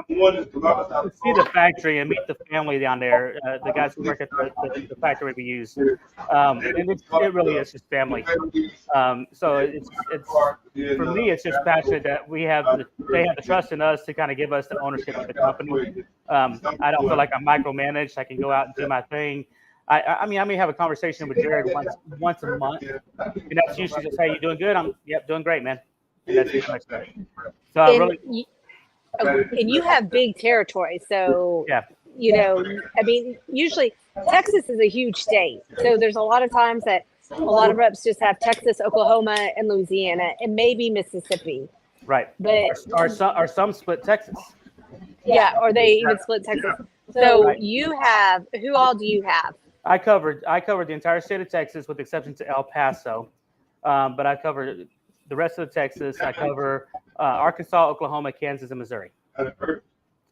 see the factory and meet the family down there, the guys who work at the factory we use, and it really is just family. So it's for me, it's just passionate that they have the trust in us to kind of give us the ownership of the company. I don't feel like I'm micromanaged. I can go out and do my thing. I may have a conversation with Jared once a month, and that's usually just, "Hey, you doing good?" "Yep, doing great, man." And that's pretty much that. So I really. And you have big territory, so Yeah. Usually Texas is a huge state, so there's a lot of times that a lot of reps just have Texas, Oklahoma, and Louisiana, and maybe Mississippi. Right. But are some split Texas? Yeah, or they even split Texas. So you have, who all do you have? I covered the entire state of Texas with the exception to El Paso, but I covered the rest of Texas. I cover Arkansas, Oklahoma, Kansas, and Missouri.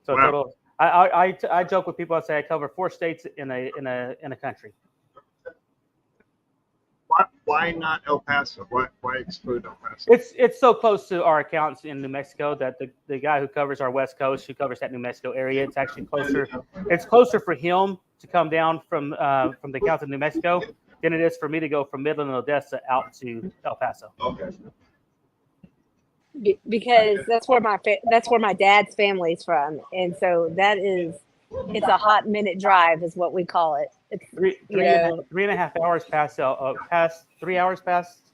So total. I joke with people. I say I cover 4 states in a country. Why not El Paso? Why exclude El Paso? It's so close to our accounts in New Mexico that the guy who covers our West Coast, who covers that New Mexico area, it's actually closer. It's closer for him to come down from the accounts in New Mexico than it is for me to go from Midland and Odessa out to El Paso. Okay. Because that's where my dad's family's from, and so it's a hot minute drive, is what we call it. It's 3.5 hours past 3 hours past.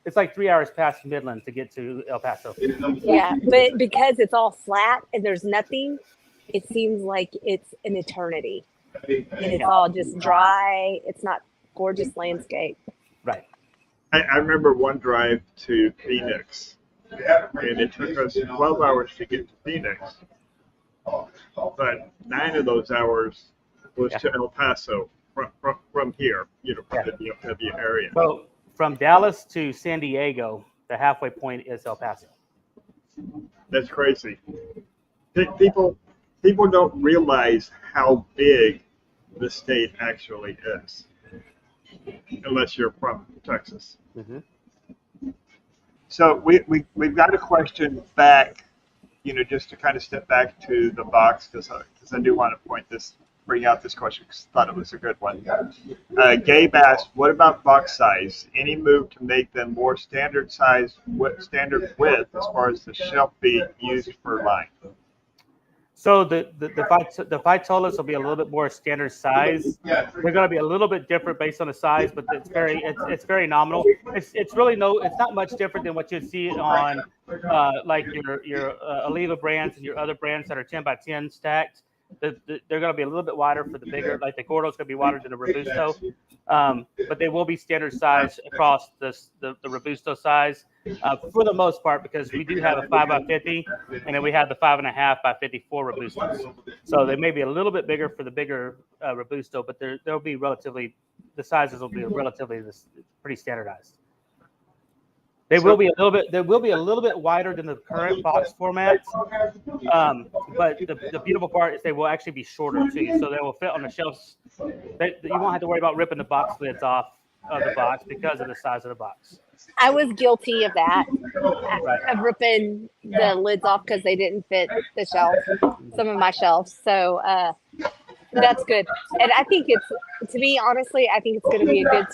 It's like 3 hours past Midland to get to El Paso. Yeah, but because it's all flat and there's nothing, it seems like it's an eternity, and it's all just dry. It's not gorgeous landscape. Right. I remember one drive to Phoenix. And it took us 12 hours to get to Phoenix, but 9 of those hours was to El Paso from here, from the DFW area. So from Dallas to San Diego, the halfway point is El Paso. That's crazy. People don't realize how big the state actually is, unless you're from Texas. Mm-hmm. So we've got a question back, just to kind of step back to the box, because I do want to bring out this question because I thought it was a good one. Gabe asked, what about box size? Any move to make them more standard size, standard width as far as the shelf being used per line? So the Vitolas will be a little bit more standard size. They're going to be a little bit different based on the size, but it's very nominal. It's not much different than what you'd see on like your Oliva brands and your other brands that are 10 by 10 stacked. They're going to be a little bit wider for the bigger, like the Gordo's going to be wider than the Robusto, but they will be standard size across the Robusto size for the most part, because we do have a 5 by 50, and then we have the 5.5 by 54 Robustos. So they may be a little bit bigger for the bigger Robusto, but they'll be the sizes will be relatively pretty standardized. They will be a little bit wider than the current box formats, but the beautiful part is they will actually be shorter too, so they will fit on the shelves. You won't have to worry about ripping the box lids off of the box because of the size of the box. I was guilty of that, Right. of ripping the lids off because they didn't fit the shelf, some of my shelves. So that's good. And I think to me, honestly, I think it's going to be a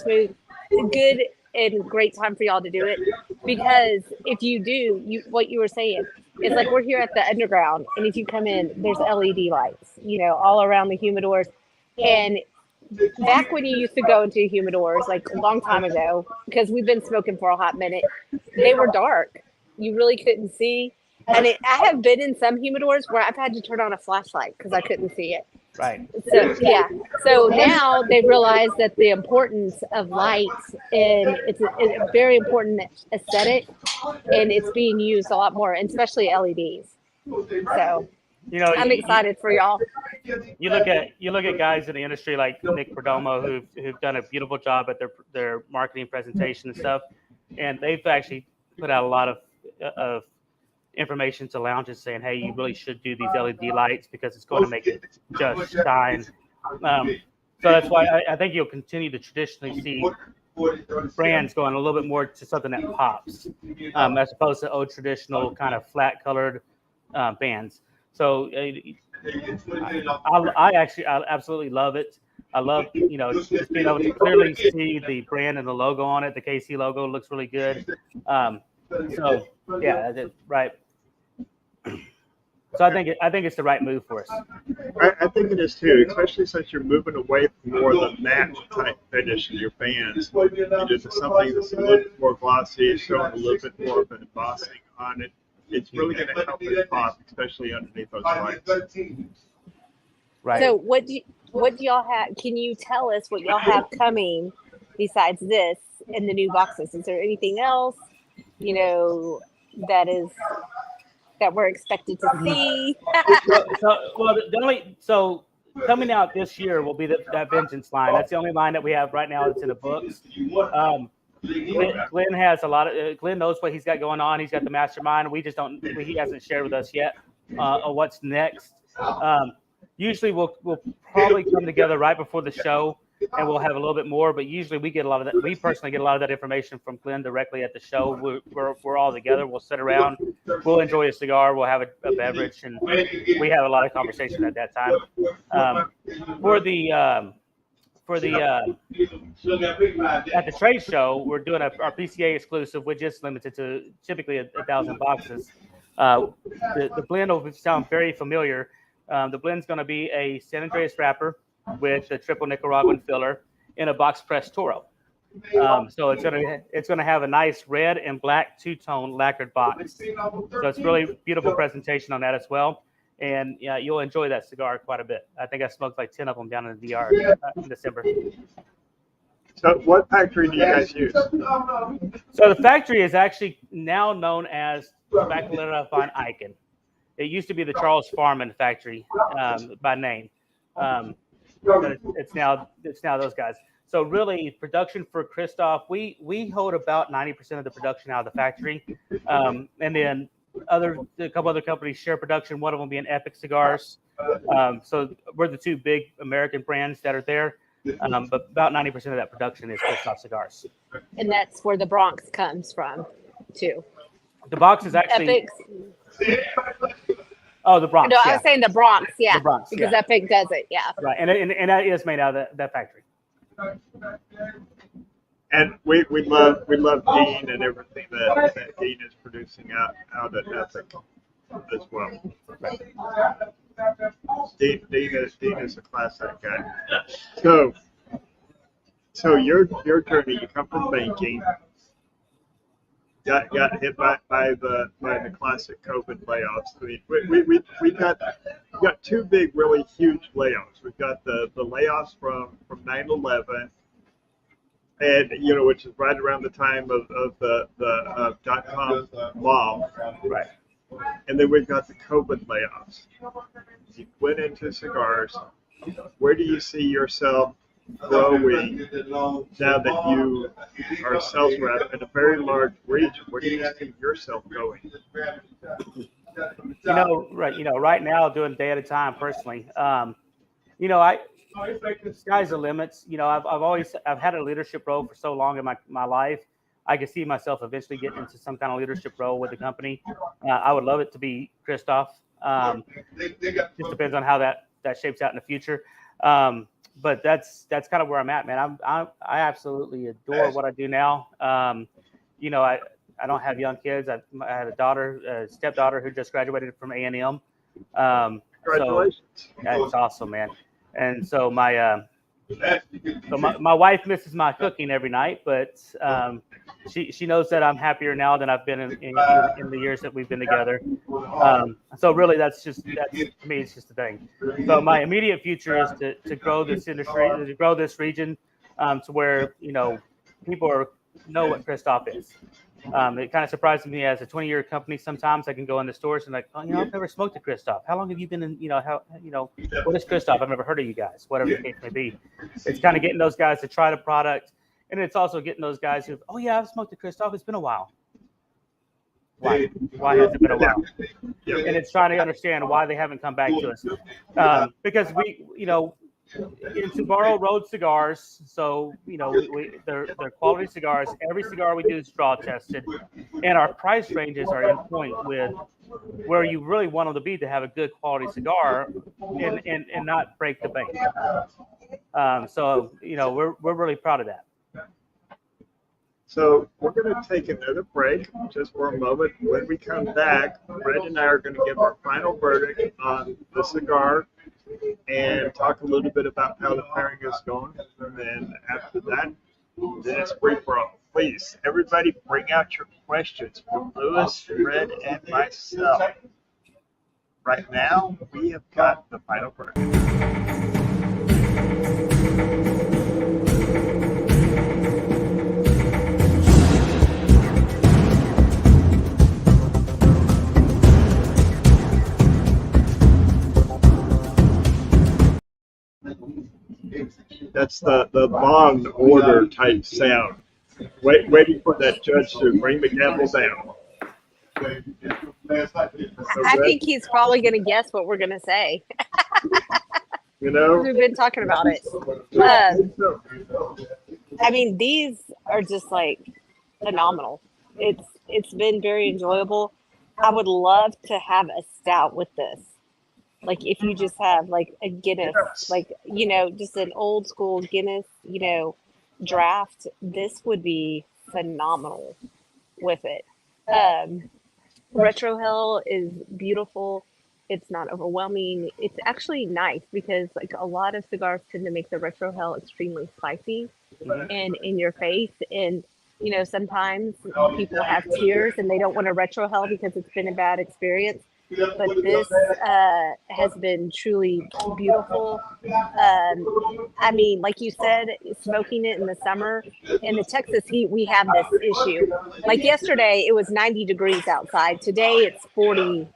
good and great time for y'all to do it, because if you do, what you were saying is like, we're here at the underground, and if you come in, there's LED lights, all around the humidors. And back when you used to go into humidors, like a long time ago, because we've been smoking for a hot minute, they were dark. You really couldn't see. And I have been in some humidors where I've had to turn on a flashlight because I couldn't see it. Right. So yeah. So now they realize that the importance of lights, and it's a very important aesthetic, and it's being used a lot more, and especially LEDs. So I'm excited for y'all. You look at guys in the industry like Nick Perdomo who've done a beautiful job at their marketing presentation and stuff, and they've actually put out a lot of information to lounges saying, hey, you really should do these LED lights because it's going to make it just shine. So that's why I think you'll continue to traditionally see brands going a little bit more to something that pops, as opposed to old traditional kind of flat colored bands. So I absolutely love it. I love, just being able to clearly see the brand and the logo on it. The KC logo looks really good. So yeah, right. So I think it's the right move for us. I think it is too, especially since you're moving away from more of the matte type finish in your bands. To something that's a little bit more glossy, showing a little bit more of an embossing on it. It's really going to help it pop, especially underneath those lights. Right. So what do y'all have? Can you tell us what y'all have coming besides this in the new boxes? Is there anything else, that we're expected to see? So coming out this year will be that Vengeance line. That's the only line that we have right now that's in the books. Glenn has Glenn knows what he's got going on. He's got the mastermind. He hasn't shared with us yet what's next. Usually we'll probably come together right before the show, and we'll have a little bit more, but usually we get a lot of that. We personally get a lot of that information from Glenn directly at the show. We're all together. We'll sit around. We'll enjoy a cigar. We'll have a beverage, and we have a lot of conversation at that time. At the trade show, we're doing our PCA exclusive, which is limited to typically 1,000 boxes. The blend will sound very familiar. The blend's going to be a San Andreas wrapper with a triple Nicaraguan filler in a box pressed Toro. So it's going to have a nice red and black two-tone lacquered box. So it's really beautiful presentation on that as well. And yeah, you'll enjoy that cigar quite a bit. I think I smoked like 10 of them down in the DR in December. So what factory do you guys use? So the factory is actually now known as Tobacco Fine Icon. It used to be the Charles Farman factory by name. But it's now those guys. So really, production for Kristoff, we hold about 90% of the production out of the factory, and then a couple other companies share production. One of them being Epic Cigars. So we're the two big American brands that are there, but about 90% of that production is Kristoff cigars. And that's where the Bronx comes from, too. The box is actually Epic. Oh, the Bronx. No, yeah. I was saying the Bronx, yeah. The Bronx, because yeah. Epic does it, yeah. Right, and that is made out of that factory. And we love Dean and everything that Dean is producing out at Epic as well. Right. Dean is a class act guy. So your journey, you come from banking, got hit by the classic COVID layoffs. I mean, we got two big, really huge layoffs. We've got the layoffs from 9/11, and which is right around the time of the dot-com bomb. Right. And then we've got the COVID layoffs. You went into cigars. Where do you see yourself growing now that you are a sales rep in a very large region? Where do you see yourself going? Right now, doing day at a time personally. Sky's the limits. I've had a leadership role for so long in my life. I can see myself eventually getting into some kind of leadership role with the company. I would love it to be Kristoff. Just depends on how that shapes out in the future. But that's kind of where I'm at, man. I absolutely adore what I do now. I don't have young kids. I had a stepdaughter who just graduated from A&M. Congratulations. That's awesome, man. And so my wife misses my cooking every night, but she knows that I'm happier now than I've been in the years that we've been together. So really, that's to me, it's just a thing. So my immediate future is to grow this industry, to grow this region, to where people know what Kristoff is. It kind of surprises me as a 20-year company. Sometimes I can go in the stores and I've never smoked a Kristoff. How long have you been in? What is Kristoff? I've never heard of you guys. Whatever the case may be, it's kind of getting those guys to try the product, and it's also getting those guys who, I've smoked a Kristoff. It's been a while. Why has it been a while? And it's trying to understand why they haven't come back to us, because in Sbarro Road cigars, so they're quality cigars. Every cigar we do is straw tested, and our price ranges are in point with where you really want them to be to have a good quality cigar and not break the bank. So we're really proud of that. So we're going to take another break just for a moment. When we come back, Brett and I are going to give our final verdict on the cigar and talk a little bit about how the pairing is going. And then after that, then it's free for all. Please, everybody, bring out your questions for Lewis, Fred, and myself. Right now, we have got the final verdict. That's the law and order type sound. Waiting for that judge to bring the gavel down. I think he's probably going to guess what we're going to say. We've been talking about it. I mean, these are just like phenomenal. It's been very enjoyable. I would love to have a stout with this. Like if you just have like a Guinness, like, just an old school Guinness, draft, this would be phenomenal with it. Retro Hell is beautiful. It's not overwhelming. It's actually nice because like a lot of cigars tend to make the Retro Hell extremely spicy and in your face. And, sometimes people have tears and they don't want a Retro Hell because it's been a bad experience. But this has been truly beautiful. I mean, like you said, smoking it in the summer, in the Texas heat, we have this issue. Like yesterday, it was 90 degrees outside. Today, it's 40,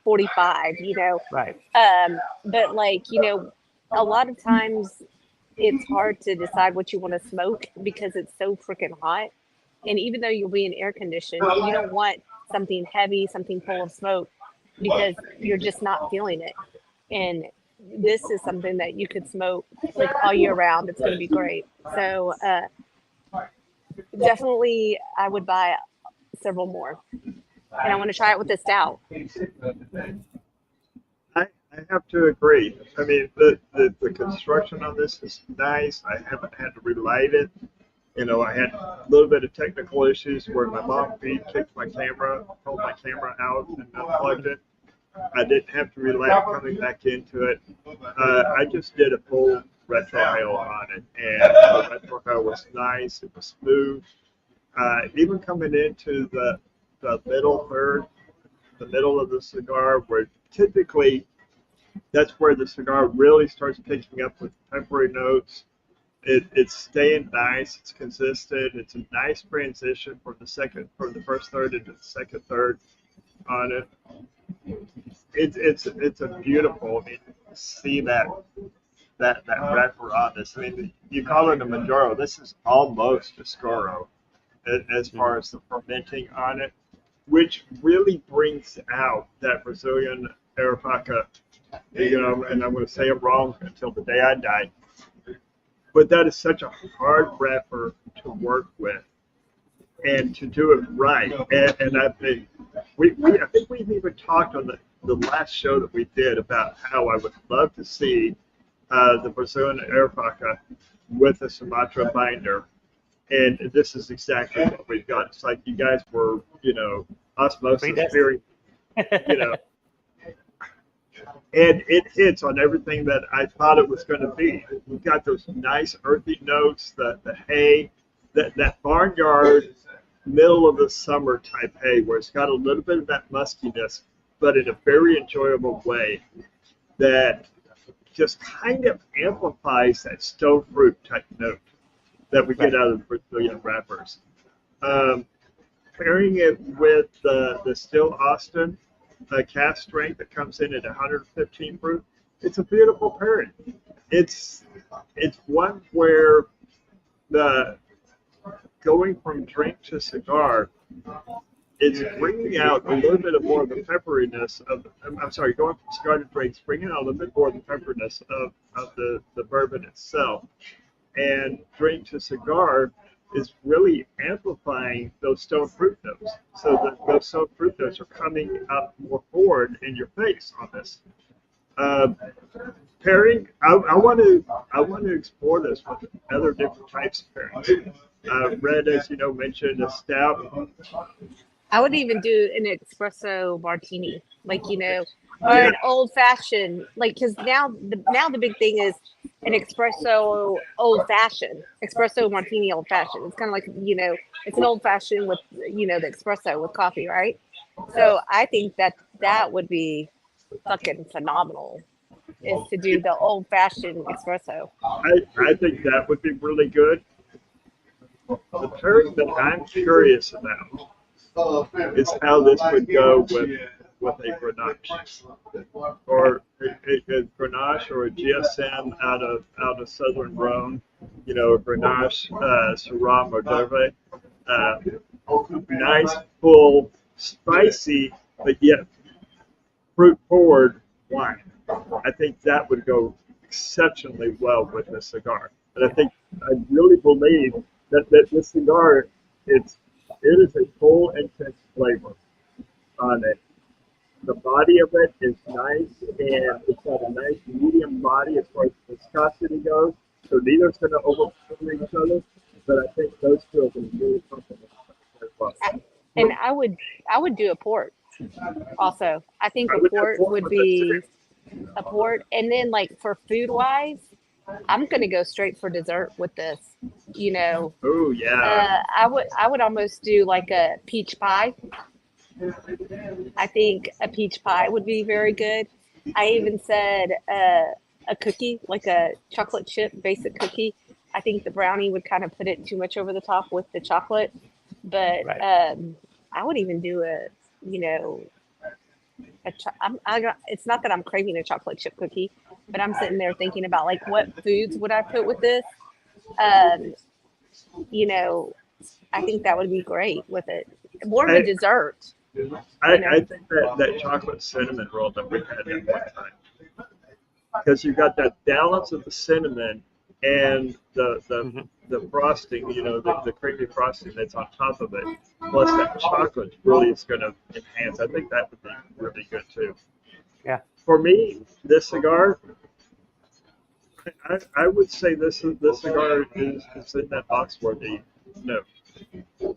45, Right. But like, a lot of times it's hard to decide what you want to smoke because it's so freaking hot. And even though you'll be in air conditioned, you don't want something heavy, something full of smoke, because you're just not feeling it. And this is something that you could smoke like all year round. It's going to be great. So definitely I would buy several more. And I want to try it with this stout. I have to agree. I mean, the construction on this is nice. I haven't had to relight it. I had a little bit of technical issues where my mom feed kicked my camera, pulled my camera out and unplugged it. I didn't have to rely on coming back into it. I just did a full retrohale on it, and the retrohale was nice. It was smooth. Even coming into the middle third, the middle of the cigar, where typically that's where the cigar really starts picking up with peppery notes. It's staying nice. It's consistent. It's a nice transition from the first third into the second third on it. It's a beautiful. I mean, see that wrapper on this. I mean, you call it a Maduro. This is almost a Scoro as far as the fermenting on it, which really brings out that Brazilian Arapaca. You know, and I'm going to say it wrong until the day I die. But that is such a hard wrapper to work with, and to do it right. And I think I think we've even talked on the last show that we did about how I would love to see the Brazilian Arapaca with a Sumatra binder. And this is exactly what we've got. It's like you guys were, you know, osmosis theory, you know. And it hits on everything that I thought it was going to be. We've got those nice earthy notes, the hay, that barnyard, middle of the summer type hay, where it's got a little bit of that muskiness, but in a very enjoyable way that just kind of amplifies that stone fruit type note that we get out of the Brazilian wrappers. Pairing it with the Still Austin cast strength that comes in at 115 proof, it's a beautiful pairing. It's one where the going from drink to cigar, it's bringing out a little bit of more of the pepperiness of. I'm sorry, going from cigar to drinks, bringing out a little bit more of the pepperiness of the bourbon itself, and drink to cigar is really amplifying those stone fruit notes, so that those stone fruit notes are coming up more forward in your face on this. Pairing, I want to explore this with other different types of pairings. Red, as you know, mentioned a stout. I would even do an espresso martini, like, you know, or an old fashioned, like, because now the big thing is an espresso old fashioned, espresso martini old fashioned. It's kind of like, you know, it's an old fashioned with, you know, the espresso with coffee, right? So I think that would be fucking phenomenal, is to do the old fashioned espresso. I think that would be really good. The pairing that I'm curious about is how this would go with a Grenache, or a Grenache or a GSM out of Southern Rhone, you know, a Grenache, Syrah Moderne, nice, full, spicy, but yet fruit forward wine. I think that would go exceptionally well with this cigar, and I really believe that this cigar, it is a full, intense flavor on it. The body of it is nice, and it's got a nice medium body as far as viscosity goes. So neither is going to overpower each other, but I think those two are going to really complement each other well. And I would do a port also. I think a port would be a port. And then, like, for food wise, I'm gonna go straight for dessert with this. You know, Oh yeah. I would almost do like a peach pie. I think a peach pie would be very good. I even said a cookie, like a chocolate chip basic cookie. I think the brownie would kind of put it too much over the top with the chocolate, but Right. I would even do you know, it's not that I'm craving a chocolate chip cookie, but I'm sitting there thinking about, like, what foods would I put with this? Um, you know, I think that would be great with it. More of a I, dessert, you I know. think that chocolate cinnamon roll that we had at one time, because you got that balance of the cinnamon and Hmm. the frosting, you know, the creamy frosting that's on top of it, plus that chocolate really is going to enhance. I think that would be really good too. Yeah. For me, this cigar, I would say this cigar is in that box-worthy, no,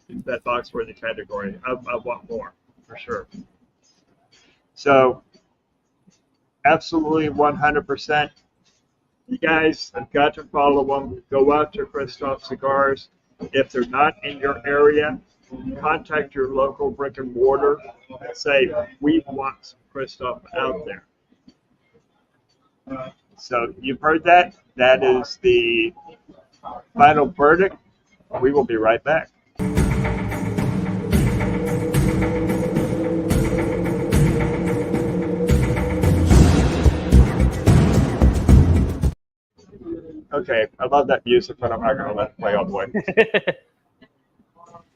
that box-worthy category. I want more, for sure. So absolutely 100%. You guys have got to follow them. Go out to Kristoff Cigars. If they're not in your area, contact your local brick and mortar and say, we want some Kristoff out there. So you've heard that. That is the final verdict. We will be right back. Okay, I love that music, but I'm not going to let it play all the way.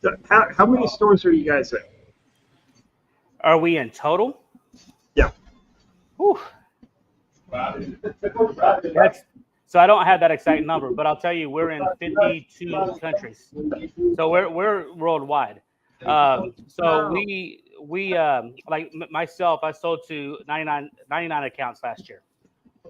So how many stores are you guys in? Are we in total? Yeah. Whew. So I don't have that exact number, but I'll tell you, we're in 52 countries. So we're worldwide. So we like myself, I sold to 99 accounts last year,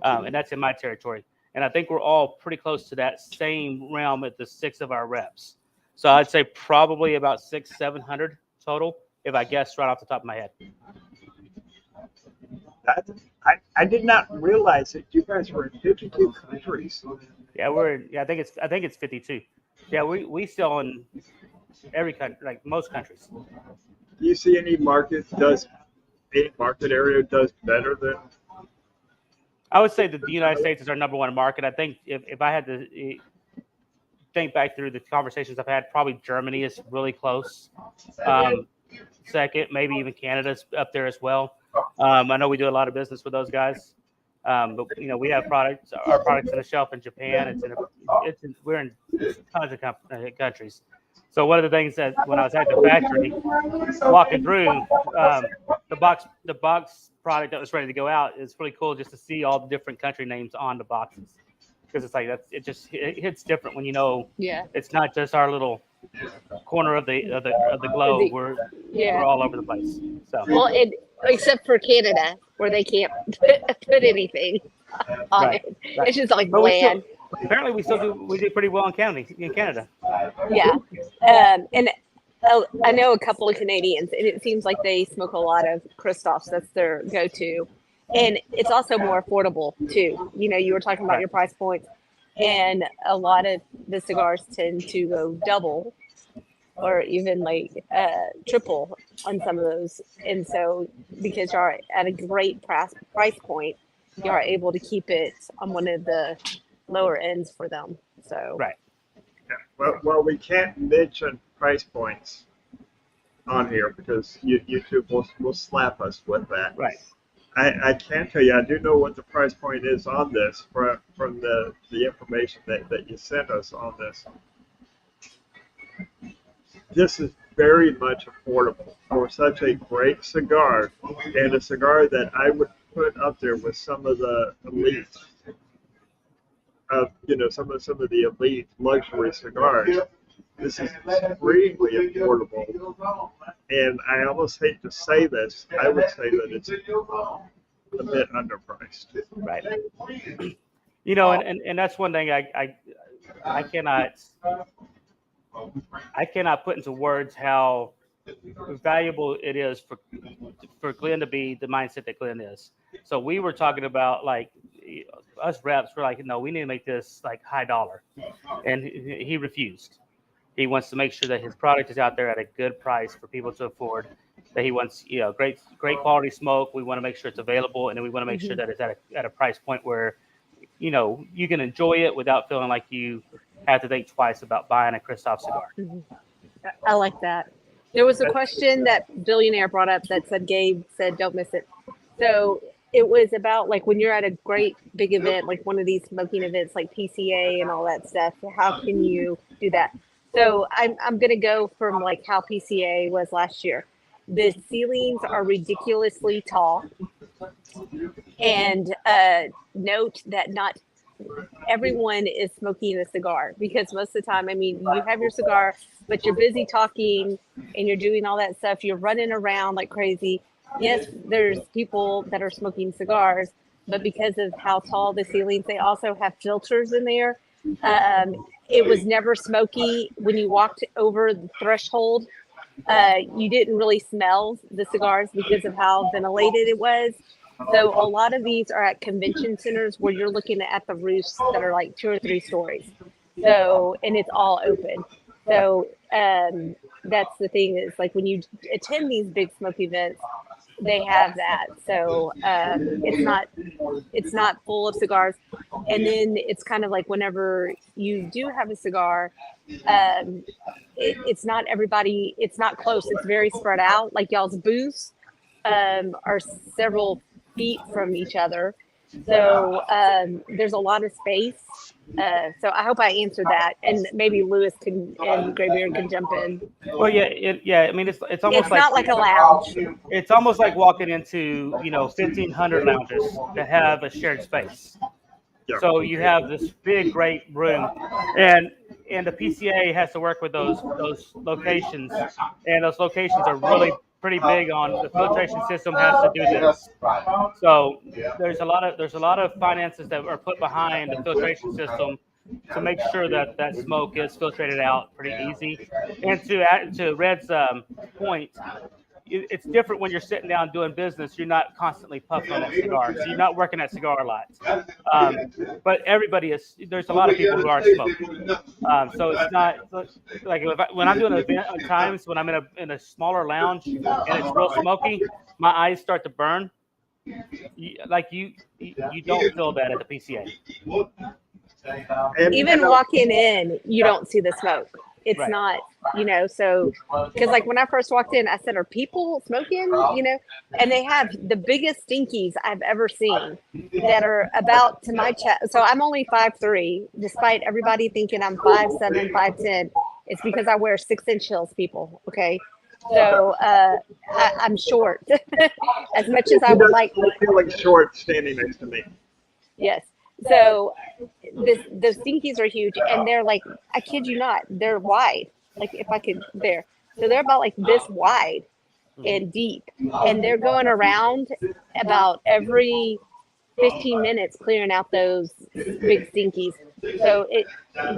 and that's in my territory. And I think we're all pretty close to that same realm at the 6 of our reps. So I'd say probably about 600-700 total, if I guess right off the top of my head. I did not realize that you guys were in 52 countries. Yeah, I think it's 52. Yeah, we sell in every country, like most countries. Do you see any market area does better than? I would say that the United States is our number one market. I think if I had to think back through the conversations I've had, probably Germany is really close. Second, maybe even Canada's up there as well. I know we do a lot of business with those guys, but we have our products on the shelf in Japan. We're in tons of countries. So one of the things that when I was at the factory, walking through the box product that was ready to go out, is really cool just to see all the different country names on the boxes, because it's like it hits different when it's not just our little corner of the globe. We're all over the place. So except for Canada, where they can't put anything on it. Right. It's just like bland. Apparently, we do pretty well in Canada. Yeah, and I know a couple of Canadians, and it seems like they smoke a lot of Kristoffs. That's their go-to, and it's also more affordable too. You were talking about your price points, and a lot of the cigars tend to go double or even like triple on some of those. And so because you're at a great price point, you are able to keep it on one of the lower ends for them. So right. Yeah. Well, we can't mention price points on here because YouTube will slap us with that. Right. I can tell you, I do know what the price point is on this from the information that you sent us on this. This is very much affordable for such a great cigar, and a cigar that I would put up there with some of the elite, some of the elite luxury cigars. This is extremely affordable, and I almost hate to say this. I would say that it's a bit underpriced. Right. And that's one thing I cannot put into words how valuable it is for Glenn to be the mindset that Glenn is. So we were talking about like us reps were like, no, we need to make this like high dollar, and he refused. He wants to make sure that his product is out there at a good price for people to afford. That he wants, great quality smoke. We want to make sure it's available, and then we want to make sure that it's at a price point where, you can enjoy it without feeling like you have to think twice about buying a Kristoff cigar. Mm-hmm. I like that. There was a question that Billionaire brought up that said, Gabe said, don't miss it. So it was about like when you're at a great big event, like one of these smoking events, like PCA and all that stuff, how can you do that? So I'm going to go from like how PCA was last year. The ceilings are ridiculously tall. And note that not everyone is smoking a cigar, because most of the time, you have your cigar, but you're busy talking and you're doing all that stuff. You're running around like crazy. Yes, there's people that are smoking cigars, but because of how tall the ceilings, they also have filters in there. It was never smoky. When you walked over the threshold, you didn't really smell the cigars because of how ventilated it was. So a lot of these are at convention centers where you're looking at the roofs that are like 2 or 3 stories. So, and it's all open. So that's the thing is like when you attend these big smoke events, they have that. So it's not full of cigars. And then it's kind of like whenever you do have a cigar, it's not everybody, it's not close. It's very spread out. Like y'all's booths are several feet from each other. So there's a lot of space. So I hope I answered that, and maybe Lewis can and Graybeard can jump in. Well, yeah. I mean, it's almost It's like not like a lounge. it's almost like walking into 1,500 lounges that have a shared space. Yeah. So you have this big, great room, and the PCA has to work with those locations, and those locations are really pretty big on the filtration system has to do this. So there's a lot of finances that are put behind the filtration system to make sure that that smoke is filtrated out pretty easy. And to Red's point, it's different when you're sitting down doing business. You're not constantly puffing on that cigar, so you're not working at cigar lots. But everybody is. There's a lot of people who are smoking. So it's not like when I'm doing an event. At times when I'm in a smaller lounge and it's real smoky, my eyes start to burn. You don't feel that at the PCA. Even walking in, you don't see the smoke. It's Right. not, so because like when I first walked in, I said, "Are people smoking?" And they have the biggest stinkies I've ever seen that are about to my chest. So I'm only 5'3", despite everybody thinking I'm 5'7", 5'10". It's because I wear 6-inch heels, people. Okay. So I'm short as much as I would like. You feel like short standing next to me. Yes. So the stinkies are huge, and they're like, I kid you not, they're wide. Like if I could there. So they're about like this wide and deep. And they're going around about every 15 minutes clearing out those big stinkies. So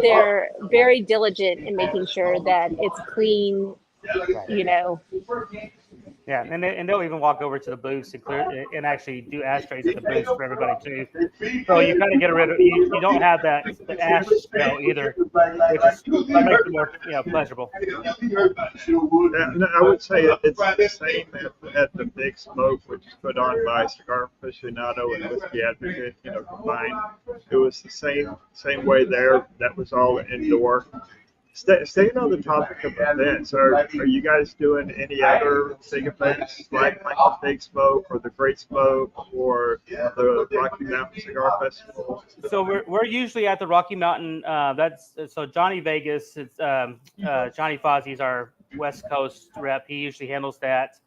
they're very diligent in making sure that it's clean, Yeah, and they'll even walk over to the booths and clear and actually do ashtrays at the booths for everybody too. So you kind of get rid of you don't have the ash smell either, which makes it more pleasurable. I would say it's the same at the Big Smoke, which is put on by Cigar Aficionado and Whiskey Advocate, combined. It was the same way there. That was all indoor. Staying on the topic of events, are you guys doing any other big events like the Big Smoke or the Great Smoke or the Rocky Mountain Cigar Festival? So we're usually at the Rocky Mountain. So Johnny Vegas, it's Johnny Fozzie's our West Coast rep. He usually handles that.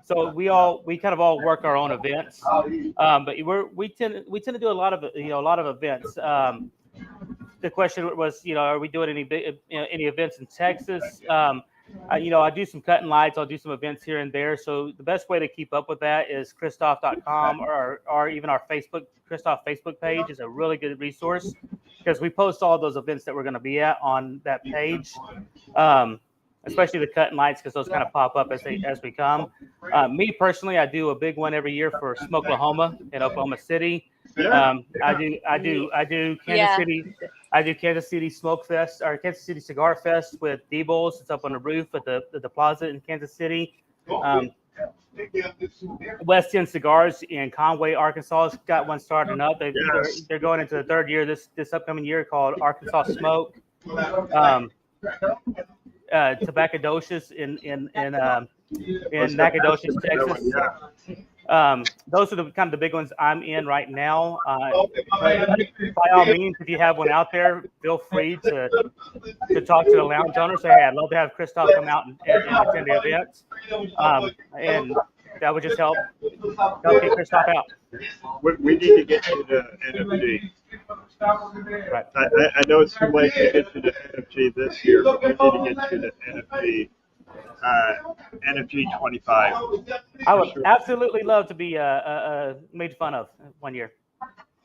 So we kind of all work our own events, but we tend to do a lot of events. The question was, are we doing any events in Texas? I do some cutting lights. I'll do some events here and there. So the best way to keep up with that is Kristoff.com or even our Kristoff Facebook page is a really good resource because we post all those events that we're going to be at on that page. Especially the cutting lights because those kind of pop up as we come. Me personally, I do a big one every year for Smokelahoma in Oklahoma City. I do Kansas City. I do Kansas City Smoke Fest or Kansas City Cigar Fest with D-Bowls. It's up on the roof at the Plaza in Kansas City. West End Cigars in Conway, Arkansas has got one starting up. They're going into the third year this upcoming year called Arkansas Smoke. Tobaccadocious in Nacogdoches, Texas. Those are the kind of the big ones I'm in right now. By all means, if you have one out there, feel free to talk to the lounge owner. Say, hey, I'd love to have Kristoff come out and attend the events, and that would just help get Kristoff out. We need to get you to NFG. Right. I know it's too late to get you to NFG this year, but we need to get you to NFG. NFG 25. I would absolutely love to be made fun of one year.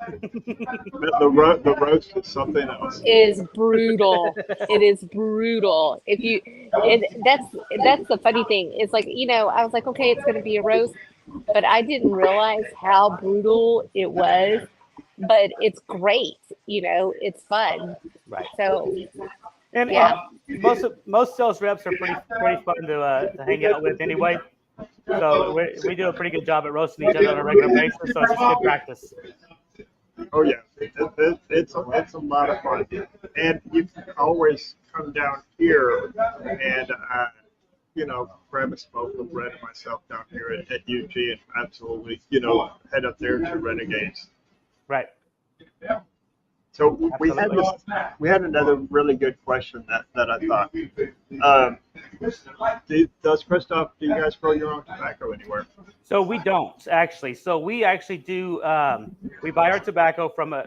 The roast is something else. Is brutal. It is brutal. That's the funny thing. It's like, I was like, okay, it's going to be a roast. but I didn't realize how brutal it was. But it's great, it's fun. Right. So And yeah. most sales reps are pretty fun to hang out with anyway. So we do a pretty good job at roasting each other on a regular basis. So it's just good practice. Oh yeah, it's a lot of fun, and you can always come down here and grab a smoke with Brett and myself down here at UG, and absolutely head up there to Renegades. Right. So we had another really good question that I thought. Does Kristoff, do you guys grow your own tobacco anywhere? So we don't actually. So we actually do. We buy our tobacco from a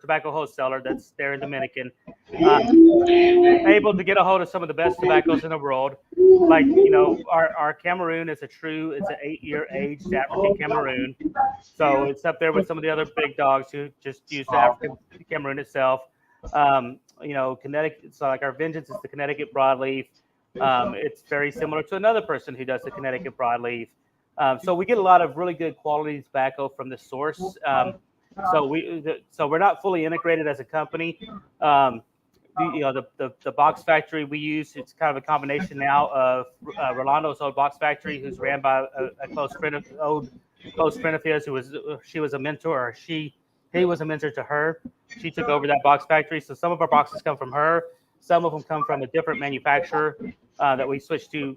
tobacco wholesaler that's there in Dominican. Able to get a hold of some of the best tobaccos in the world. Like our Cameroon is it's an 8-year aged African Cameroon. So it's up there with some of the other big dogs who just use the African Cameroon itself. Connecticut. So like our Vengeance is the Connecticut broadleaf. It's very similar to another person who does the Connecticut broadleaf. So we get a lot of really good quality tobacco from the source. So we're not fully integrated as a company. The box factory we use, it's kind of a combination now of Rolando's old box factory, who's ran by a close friend of his, she was a mentor, or he was a mentor to her. She took over that box factory. So some of our boxes come from her. Some of them come from a different manufacturer that we switched to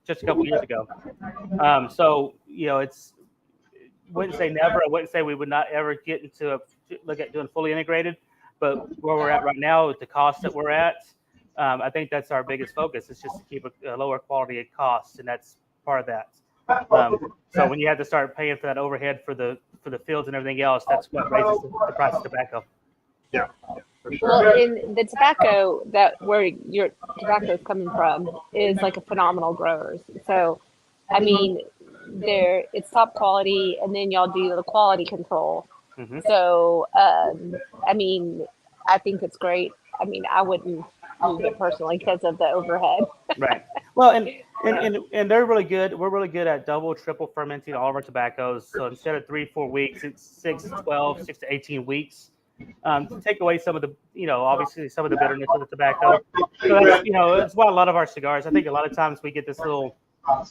just a couple years ago. It's wouldn't say never. I wouldn't say we would not ever get into look at doing fully integrated. But where we're at right now, with the cost that we're at, I think that's our biggest focus. Is just to keep a lower quality of costs, and that's part of that. So when you have to start paying for that overhead for the fields and everything else, that's what raises the price of tobacco. Yeah, for sure. Well, in the tobacco where your tobacco is coming from is like a phenomenal growers. So, I mean, it's top quality, and then y'all do the quality control. Mm-hmm. So, I mean, I think it's great. I mean, I wouldn't use it personally because of the overhead. Right. Well, and they're really good. We're really good at double, triple fermenting all of our tobaccos. So instead of 3-4 weeks, it's 6 to 18 weeks. To take away some of the, obviously some of the bitterness of the tobacco. So that's why a lot of our cigars, I think a lot of times we get this little,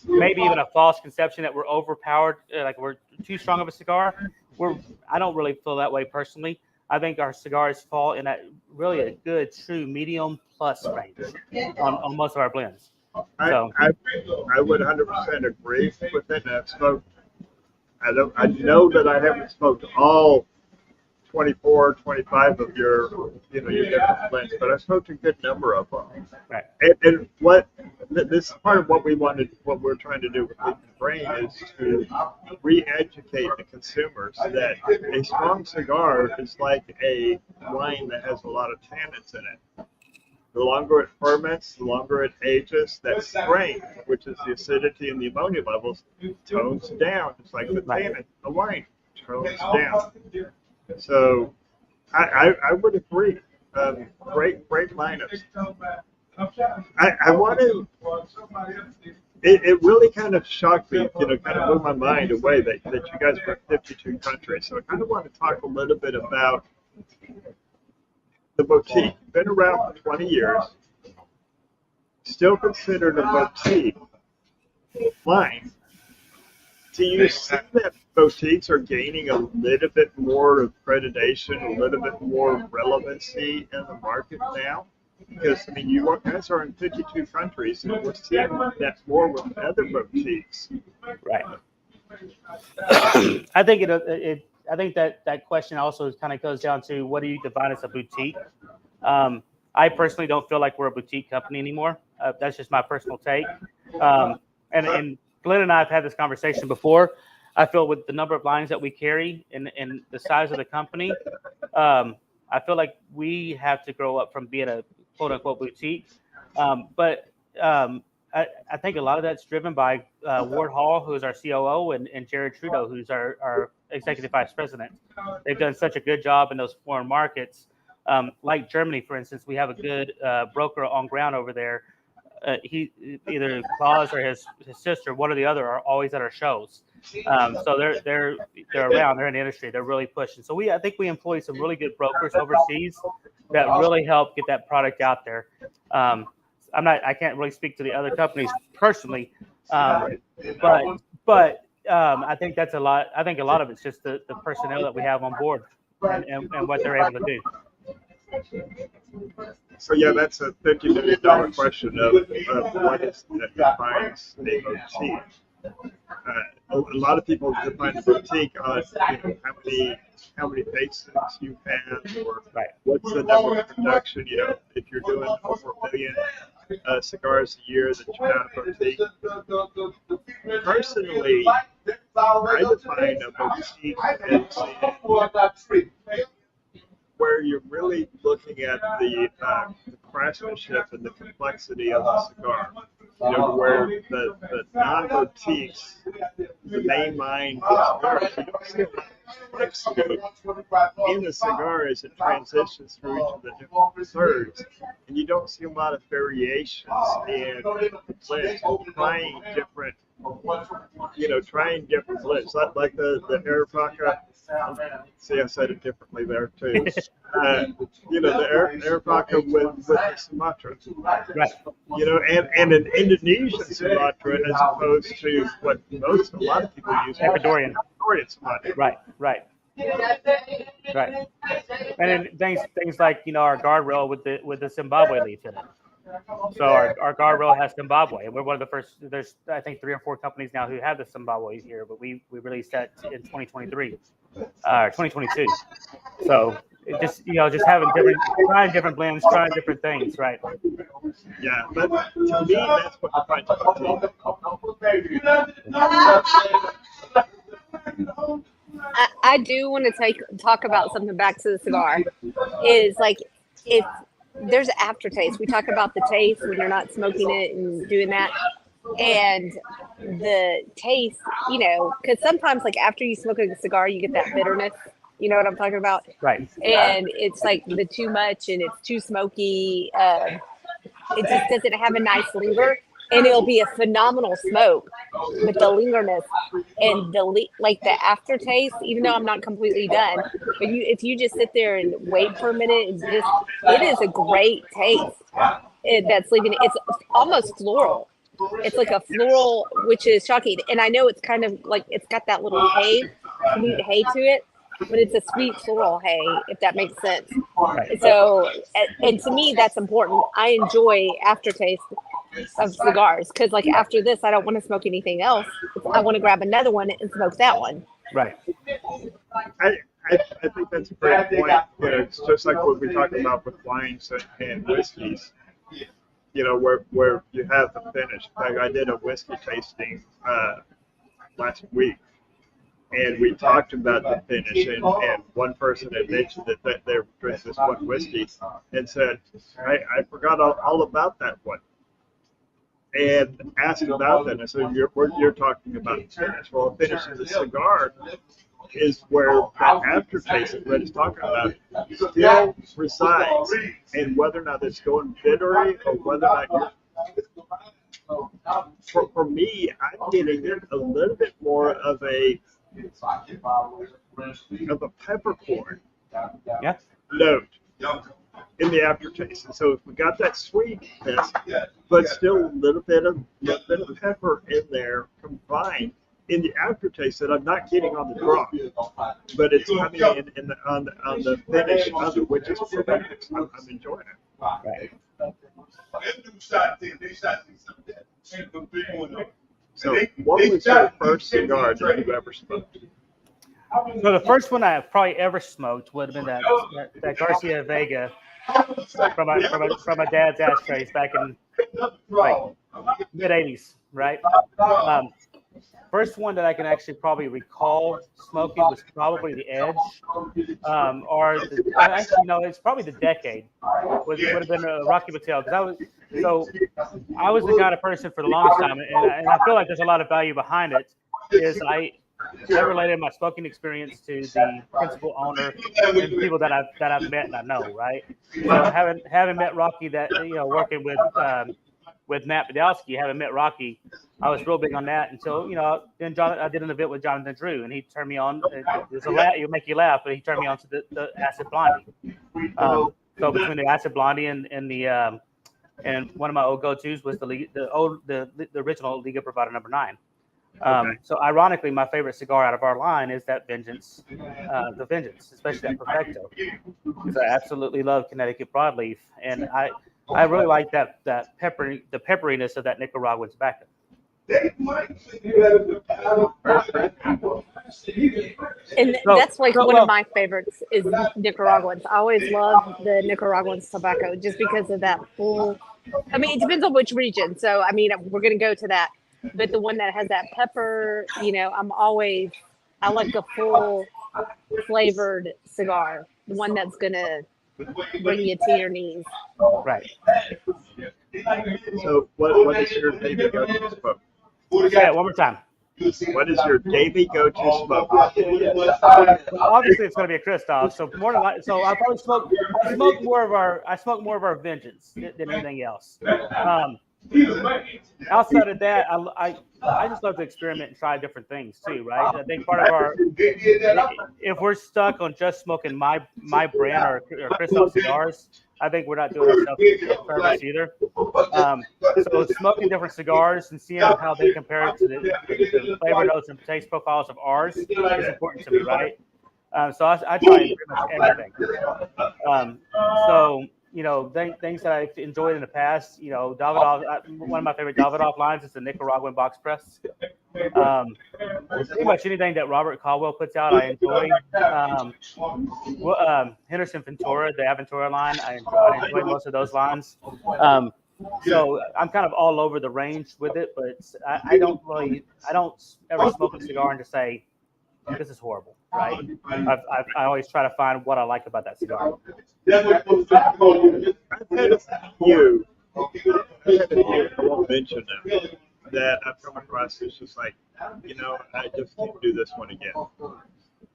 maybe even a false conception that we're overpowered, like we're too strong of a cigar. I don't really feel that way personally. I think our cigars fall in really a good, true medium plus range on most of our blends. So I would 100% agree with it. I know that I haven't smoked all 24, 25 of your different blends, but I smoked a good number of them. Right. And this is part of what we're trying to do with Leap the Brain is to re-educate the consumers that a strong cigar is like a wine that has a lot of tannins in it. The longer it ferments, the longer it ages, that strength, which is the acidity and the ammonia levels, tones down. It's like the tannin, the wine tones down. So I would agree. Great lineups. I want to. It really kind of shocked me, kind of blew my mind away that you guys were in 52 countries. So I kind of want to talk a little bit about the boutique. Been around for 20 years. Still considered a boutique line. Do you see that boutiques are gaining a little bit more accreditation, a little bit more relevancy in the market now? Because, I mean, you guys are in 52 countries, and we're seeing that more with other boutiques. Right. I think I think that question also kind of goes down to what do you define as a boutique? I personally don't feel like we're a boutique company anymore. That's just my personal take. And Glenn and I have had this conversation before. I feel with the number of lines that we carry and the size of the company, I feel like we have to grow up from being a quote unquote boutique. But I think a lot of that's driven by Ward Hall, who is our COO, and Jared Trudeau, who's our executive vice president. They've done such a good job in those foreign markets. Like Germany, for instance, we have a good broker on ground over there he either Claus or his sister, one or the other, are always at our shows. So they're around. They're in the industry. They're really pushing. So I think we employ some really good brokers overseas that really help get that product out there. I can't really speak to the other companies personally, but I think that's a lot. I think a lot of it's just the personnel that we have on board and what they're able to do. So yeah, that's a $50 million question of what is that defines a boutique. A lot of people define a boutique on how many tastings you have, or what's the number of production. If you're doing over 1 million cigars a year, that you're not a boutique. Personally, I define a boutique as where you're really looking at the craftsmanship and the complexity of the cigar. Where the non-boutiques, the mainline cigars, you don't see complexity in the cigar as it transitions through each of the different thirds, and you don't see a lot of variations in the blends, trying different blends, like the Arapaca. See, I said it differently there too. The Arapaca with the Sumatra, Right. And an Indonesian Sumatra as opposed to what a lot of people use, Ecuadorian Sumatra. Right. And then things like our guardrail with the Zimbabwe leaf in it. So our guardrail has Zimbabwe, and we're one of the first. There's I think 3 or 4 companies now who have the Zimbabwe here, but we released that in 2023 or 2022. So just having trying different blends, trying different things, right? Yeah, but to me, that's what defines a boutique. I do want to talk about something back to the cigar. Is like if there's an aftertaste. We talk about the taste when you're not smoking it and doing that, and the taste. Because sometimes like after you smoke a cigar, you get that bitterness. You know what I'm talking about? Right. And it's like the too much and it's too smoky. It just doesn't have a nice linger. And it'll be a phenomenal smoke, but the lingerness and the aftertaste, even though I'm not completely done, but if you just sit there and wait for a minute, it is a great taste. That's leaving. It's almost floral. It's like a floral, which is shocking. And I know it's kind of like it's got that little sweet hay to it, but it's a sweet floral hay, if that makes sense. Right. So, and to me, that's important. I enjoy aftertaste of cigars because like after this I don't want to smoke anything else. I want to grab another one and smoke that one. Right. I think that's a great point. It's just like what we talked about with wines and whiskeys, where you have the finish. In fact, I did a whiskey tasting last week, and we talked about the finish, and one person had mentioned that they were drinking this one whiskey and said, I forgot all about that one. And asked about that. And I said, you're talking about the finish. Well, the finish of the cigar is where that aftertaste that Red is talking about still resides. And whether or not it's going bittery or whether or not for me, I'm getting a little bit more of a peppercorn note in the aftertaste. And so if we got that sweetness, but still a little bit of pepper in there combined in the aftertaste that I'm not getting on the draw, but it's coming in on the finish of it, which is perfect. I'm enjoying it. Right. So what was your first cigar that you ever smoked? So the first one I probably ever smoked would have been that Garcia Vega from my dad's ashtrays back in like mid '80s, right? First one that I can actually probably recall smoking was probably the Edge, it's probably the Decade. Would have been a Rocky Patel because I was the kind of person for the longest time, and I feel like there's a lot of value behind it. Is I related my smoking experience to the principal owner and people that I've met and I know, right? So having met Rocky, that working with with Matt Podolsky. Haven't met Rocky. I was real big on that until then. I did an event with Jonathan Drew, and he turned me on. There's a laugh, it'll make you laugh, but he turned me on to the Acid Blondie. So between the Acid Blondie and the and one of my old go-tos was the original Liga Privada number 9. So ironically, my favorite cigar out of our line is that Vengeance, the Vengeance, especially that Perfecto, because I absolutely love Connecticut broadleaf, and I really like the pepperiness of that Nicaraguan tobacco. And that's like one of my favorites is Nicaraguans. I always love the Nicaraguan tobacco just because of that full. I mean, it depends on which region. So, I mean, we're going to go to that. But the one that has that pepper, I like a full flavored cigar. The one that's going to bring you to your knees. Right. So, what is your daily go-to smoke? Say it one more time. What is your daily go-to smoke? Obviously, it's going to be a Kristoff. So I probably smoke more of our Vengeance than anything else. Outside of that, I just love to experiment and try different things too, right? I think part of if we're stuck on just smoking my brand or Kristoff cigars, I think we're not doing ourselves a service either. So smoking different cigars and seeing how they compare to the flavor notes and taste profiles of ours is important to me, right? So I try pretty much everything. Things that I enjoyed in the past, Davidoff, one of my favorite Davidoff lines is the Nicaraguan box press. Pretty much anything that Robert Caldwell puts out, I enjoy. Henderson Ventura, the Aventura line, I enjoy most of those lines. So I'm kind of all over the range with it, but I don't ever smoke a cigar and just say, this is horrible, right? I always try to find what I like about that cigar. I've had a few, I won't mention them, that I've come across. It's just like, I just can't do this one again.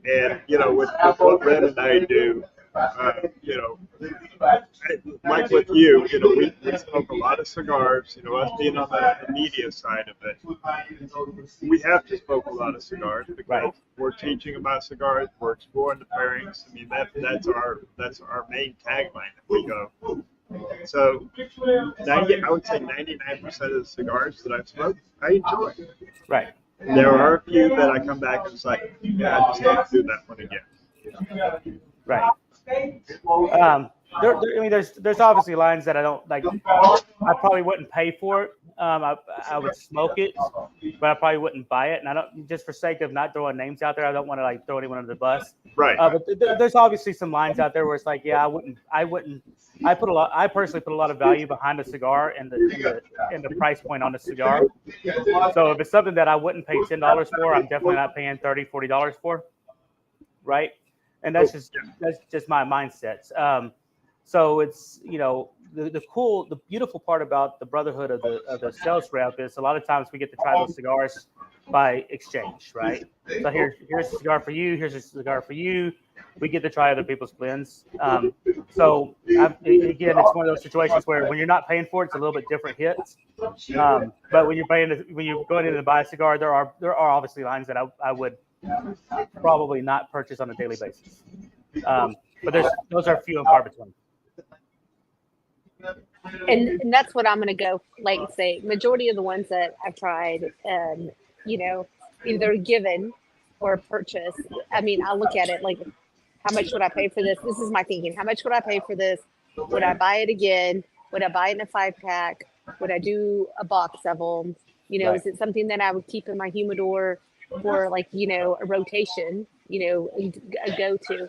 And, with what Red and I do, like with you, we smoke a lot of cigars, us being on the media side of it. We have to smoke a lot of cigars because we're teaching about cigars, we're exploring the pairings. I mean, that's our main tagline that we go. So, I would say 99% of the cigars that I've smoked, I enjoy. Right. There are a few that I come back and it's like, I just can't do that one again. Right. There's obviously lines that I don't like. I probably wouldn't pay for it. I would smoke it, but I probably wouldn't buy it. And I don't, just for sake of not throwing names out there, I don't want to throw anyone under the bus. Right. But there's obviously some lines out there where it's like, yeah, I personally put a lot of value behind the cigar and the price point on the cigar. So if it's something that I wouldn't pay $10 for, I'm definitely not paying $30, $40 for. Right. And that's just my mindset. So it's, the beautiful part about the brotherhood of the sales rep is a lot of times we get to try those cigars by exchange, right? So here's a cigar for you, here's a cigar for you. We get to try other people's blends. Again, it's one of those situations where when you're not paying for it, it's a little bit different hits. But when you're going in to buy a cigar, there are obviously lines that I would probably not purchase on a daily basis. But those are few and far between. And that's what I'm going to go, say, majority of the ones that I've tried, either given or purchased. I mean, I look at it like, how much would I pay for this? This is my thinking. How much would I pay for this? Would I buy it again? Would I buy it in a 5-pack? Would I do a box of them? Right. Is it something that I would keep in my humidor for a rotation, a go-to?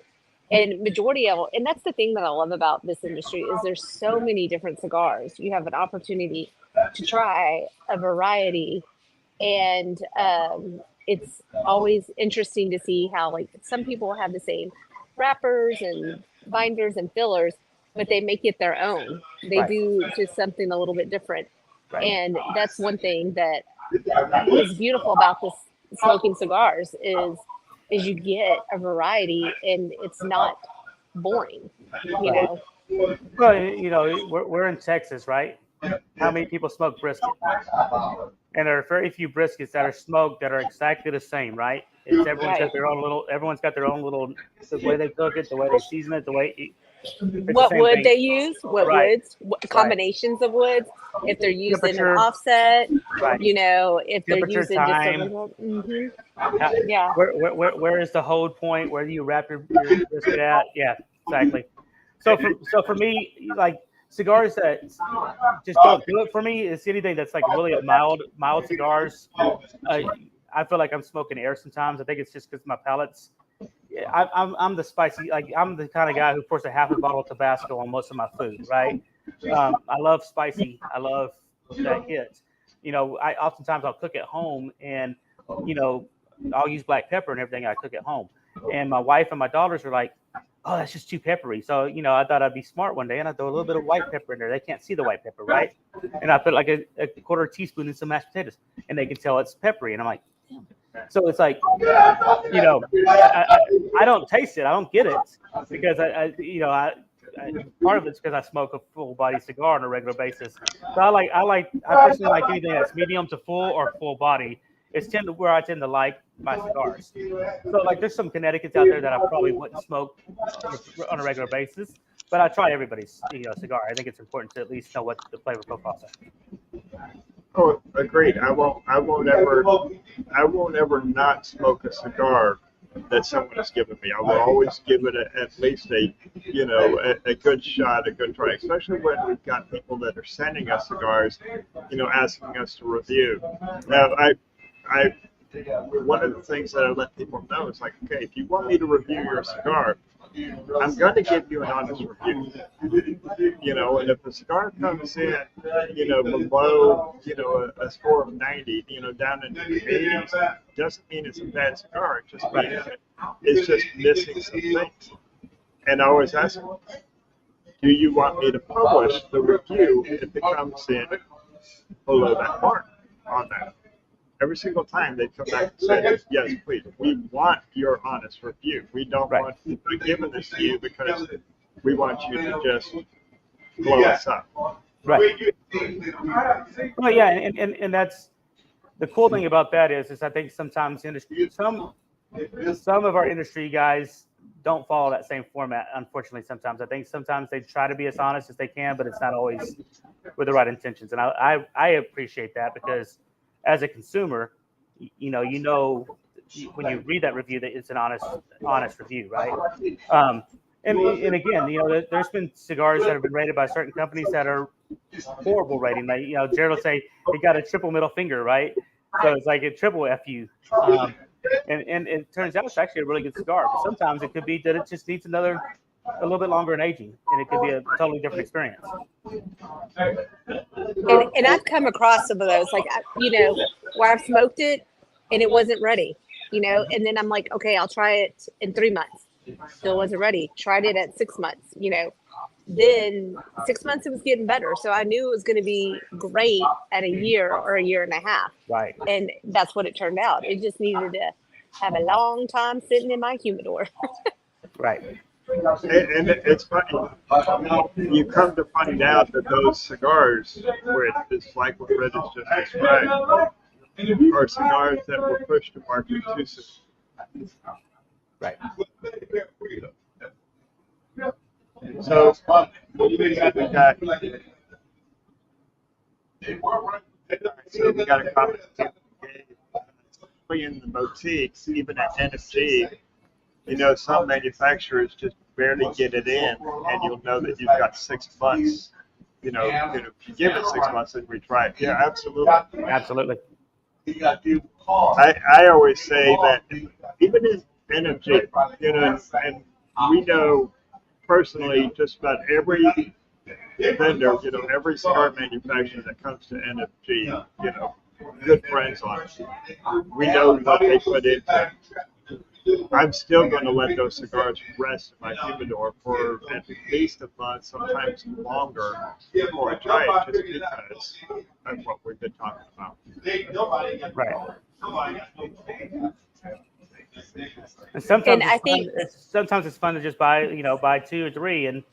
And majority of, and that's the thing that I love about this industry is there's so many different cigars. You have an opportunity to try a variety, and it's always interesting to see how some people have the same wrappers and binders and fillers, but they make it their own. They do just something a little bit different. Right. And that's one thing that is beautiful about this smoking cigars is you get a variety and it's not boring, Well, we're in Texas, right? how many people smoke brisket. And there are very few briskets that are smoked that are exactly the same, right? It's everyone's got their own little. Everyone's got their own little. The way they cook it, the way they season it, the way. What wood they use, what woods, what combinations of woods. If they're using an offset, you know, if they're using time, just a little. Yeah. Where is the hold point? Where do you wrap your brisket at? Yeah, exactly. So for me, like cigars that just don't do it for me is anything that's like really a mild cigars. I feel like I'm smoking air sometimes. I think it's just because my palate's. I'm the spicy, like I'm the kind of guy who pours a half a bottle of Tabasco on most of my food, right? I love spicy. I love that hit. You know, oftentimes I'll cook at home and, you know, I'll use black pepper and everything I cook at home. And my wife and my daughters are like, oh, that's just too peppery. So, you know, I thought I'd be smart one day and I throw a little bit of white pepper in there. They can't see the white pepper, right? And I put like a quarter teaspoon in some mashed potatoes and they can tell it's peppery. And I'm like, damn. So it's like, you know, I don't taste it. I don't get it because part of it's because I smoke a full body cigar on a regular basis. So I personally like anything that's medium to full or full body. It's where I tend to like my cigars. So like there's some Connecticut's out there that I probably wouldn't smoke on a regular basis, but I try everybody's cigar. I think it's important to at least know what the flavor profile is. Oh, agreed. I won't ever not smoke a cigar that someone has given me. I will always give it at least a good shot, a good try, especially when we've got people that are sending us cigars, asking us to review. Now, one of the things that I let people know is like, okay, if you want me to review your cigar, I'm going to give you an honest review. And if the cigar comes in, below, a score of 90, down into the 80s, doesn't mean it's a bad cigar. It just means it's just missing some things. And I always ask them, do you want me to publish the review if it comes in below that mark on that? Every single time they come back and say, yes, please, we want your honest review. We don't want to be giving this to you because we want you to just blow us up. Right. Well, yeah, and that's the cool thing about that is I think sometimes some of our industry guys don't follow that same format, unfortunately, sometimes. I think sometimes they try to be as honest as they can, but it's not always with the right intentions. And I appreciate that because as a consumer, you know when you read that review that it's an honest review, right? And again, there's been cigars that have been rated by certain companies that are horrible rating. Like, Jared will say he got a triple middle finger, right? So it's like a triple FU. And it turns out it's actually a really good cigar. But sometimes it could be that it just needs a little bit longer in aging, and it could be a totally different experience. And I've come across some of those, like, where I've smoked it and it wasn't ready, and then I'm like, okay, I'll try it in 3 months. Still wasn't ready. Tried it at 6 months, Then 6 months it was getting better. So I knew it was going to be great at a year or a year and a half. Right. And that's what it turned out. It just needed to have a long time sitting in my humidor. Right. And it's funny. You come to find out that those cigars, where it's like what Red has just described, are cigars that were pushed to market too soon. Right. So we got a comment in the boutiques, even at NFG. Some manufacturers just barely get it in, and you'll know that you've got 6 months. If you give it 6 months and retry it. Yeah, absolutely. Absolutely. I always say that even in NFG, and we know personally just about every vendor, every cigar manufacturer that comes to NFG, good friends on it. We know what they put into it. I'm still going to let those cigars rest in my humidor for at least a month, sometimes longer, before I try it, just because that's what we've been talking about. Right. And sometimes it's fun to just buy 2 or 3 and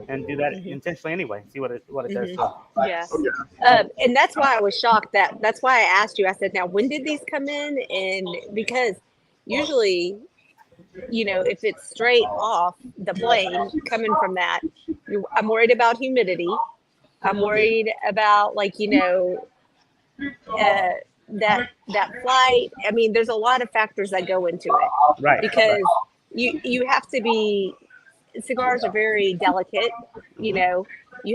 and do that intentionally anyway. See what it does to them. Yeah. Oh, yeah. And that's why I was shocked that's why I asked you. I said, now, when did these come in? And because usually, if it's straight off the plane coming from that, I'm worried about humidity. I'm worried about that flight. I mean, there's a lot of factors that go into it Right. because you have to be. Cigars are very delicate. You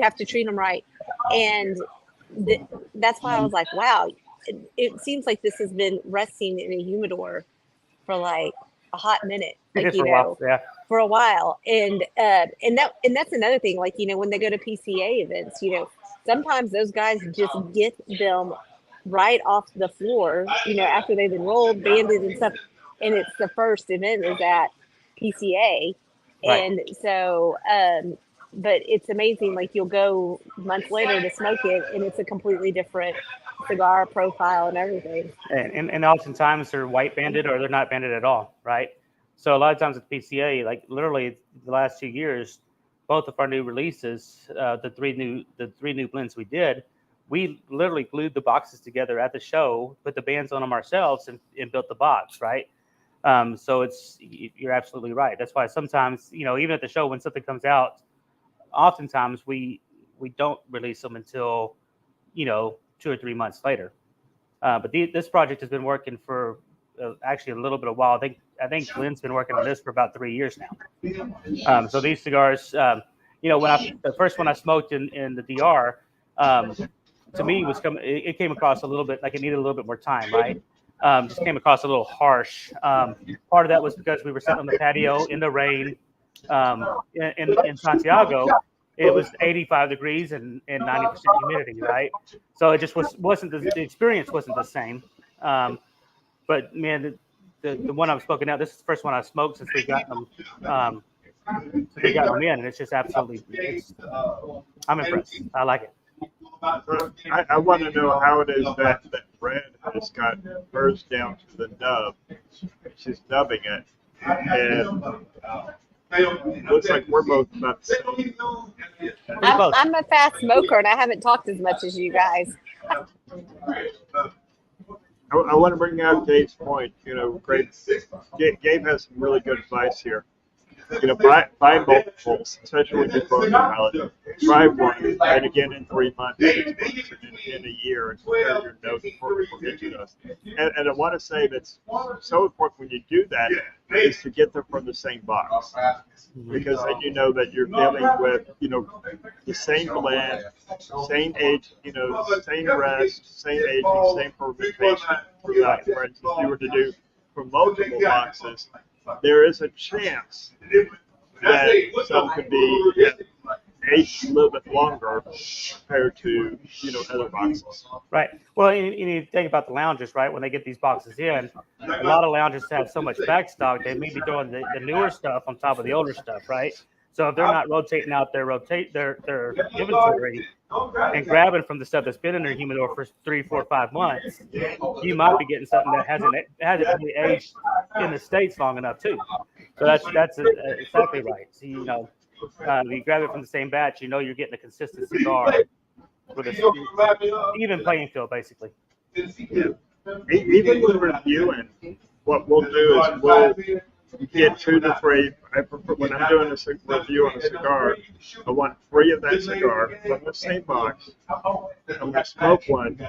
have to treat them right, and that's why I was like, wow. It seems like this has been resting in a humidor for like a hot minute, For a while, yeah. for a while, and that's another thing. When they go to PCA events, sometimes those guys just get them right off the floor, after they've been rolled, banded, and stuff, and it's the first event is at PCA, Right. and so but it's amazing. You'll go months later to smoke it, and it's a completely different cigar profile and everything. And oftentimes they're white banded or they're not banded at all, right? So a lot of times at PCA, like literally the last 2 years, both of our new releases, the three new blends we did, we literally glued the boxes together at the show, put the bands on them ourselves, and built the box, right? So you're absolutely right. That's why sometimes, even at the show when something comes out, oftentimes we don't release them until 2 or 3 months later. But this project has been working for actually a little bit of a while. I think Glenn's been working on this for about 3 years now. So these cigars, when the first one I smoked in the DR, to me it came across a little bit like it needed a little bit more time, right? Just came across a little harsh. Part of that was because we were sitting on the patio in the rain in Santiago. It was 85 degrees and 90% humidity, right? So it just wasn't the experience wasn't the same. But man, the one I'm smoking now, this is the first one I smoked since we got them in, and it's just absolutely. I'm impressed. I like it. I want to know how it is that bread has got hers down to the nub. She's nubbing it, and it looks like we're both about the same. I'm a fast smoker, and I haven't talked as much as you guys. I want to bring out Gabe's point. Gabe has some really good advice here. Buy multiples, especially when you're growing a palate. Try one, and again in 3 months, 6 months, and in a year, and compare your notes before we get to those. And I want to say that's so important when you do that is to get them from the same box, because then you know that you're dealing with the same blend, same age, same rest, same aging, same fermentation. Whereas if you were to do from multiple boxes, there is a chance that some could be aged a little bit longer compared to other boxes. Right. Well, you think about the loungers, right? When they get these boxes in, a lot of loungers have so much backstock, they may be throwing the newer stuff on top of the older stuff, right? So if they're not rotating out their inventory and grabbing from the stuff that's been in their humidor for 3, 4, 5 months, you might be getting something that hasn't really aged in the States long enough too. So that's exactly right. So you grab it from the same batch, you're getting a consistent cigar with a even playing field, basically. Yeah. Even with reviewing, what we'll do is we'll get 2 to 3. When I'm doing a review on a cigar, I want 3 of that cigar from the same box. I'm going to smoke one,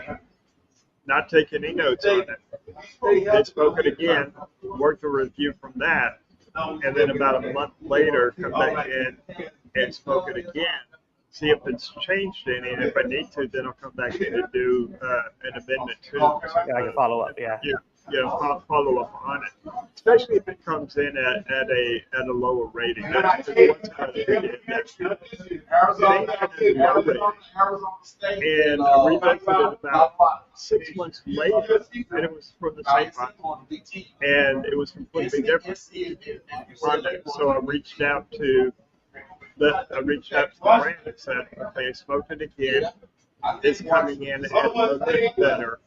not take any notes on it. Then smoke it again, work the review from that, and then about a month later, come back in and smoke it again. See if it's changed any, and if I need to, then I'll come back in and do an amendment too. Yeah, I can follow up. Yeah. Follow up on it, especially if it comes in at a lower rating. That's what's kind of the index. And I revisited it about 6 months later, and it was from the same box, and it was completely different product. So I reached out to the brand and said, okay, I smoked it again. It's coming in at a little bit better.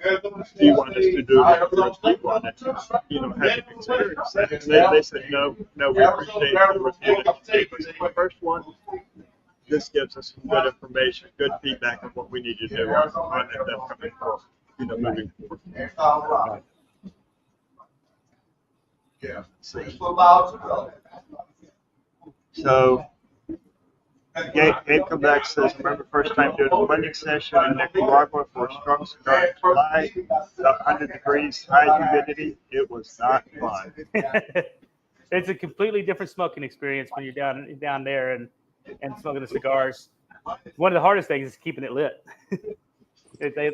do you want us to do it first? Do you want it, have you experienced that? And they said, no, we appreciate the review that you gave us the first one. This gives us some good information, good feedback on what we need to do on the upcoming forward, moving forward. Right. Yeah. So, Gabe come back says, remember first time doing a blending session in Nicaragua for a strong cigar in July, 100 degrees, high humidity. It was not fun. It's a completely different smoking experience when you're down there and smoking the cigars. One of the hardest things is keeping it lit. they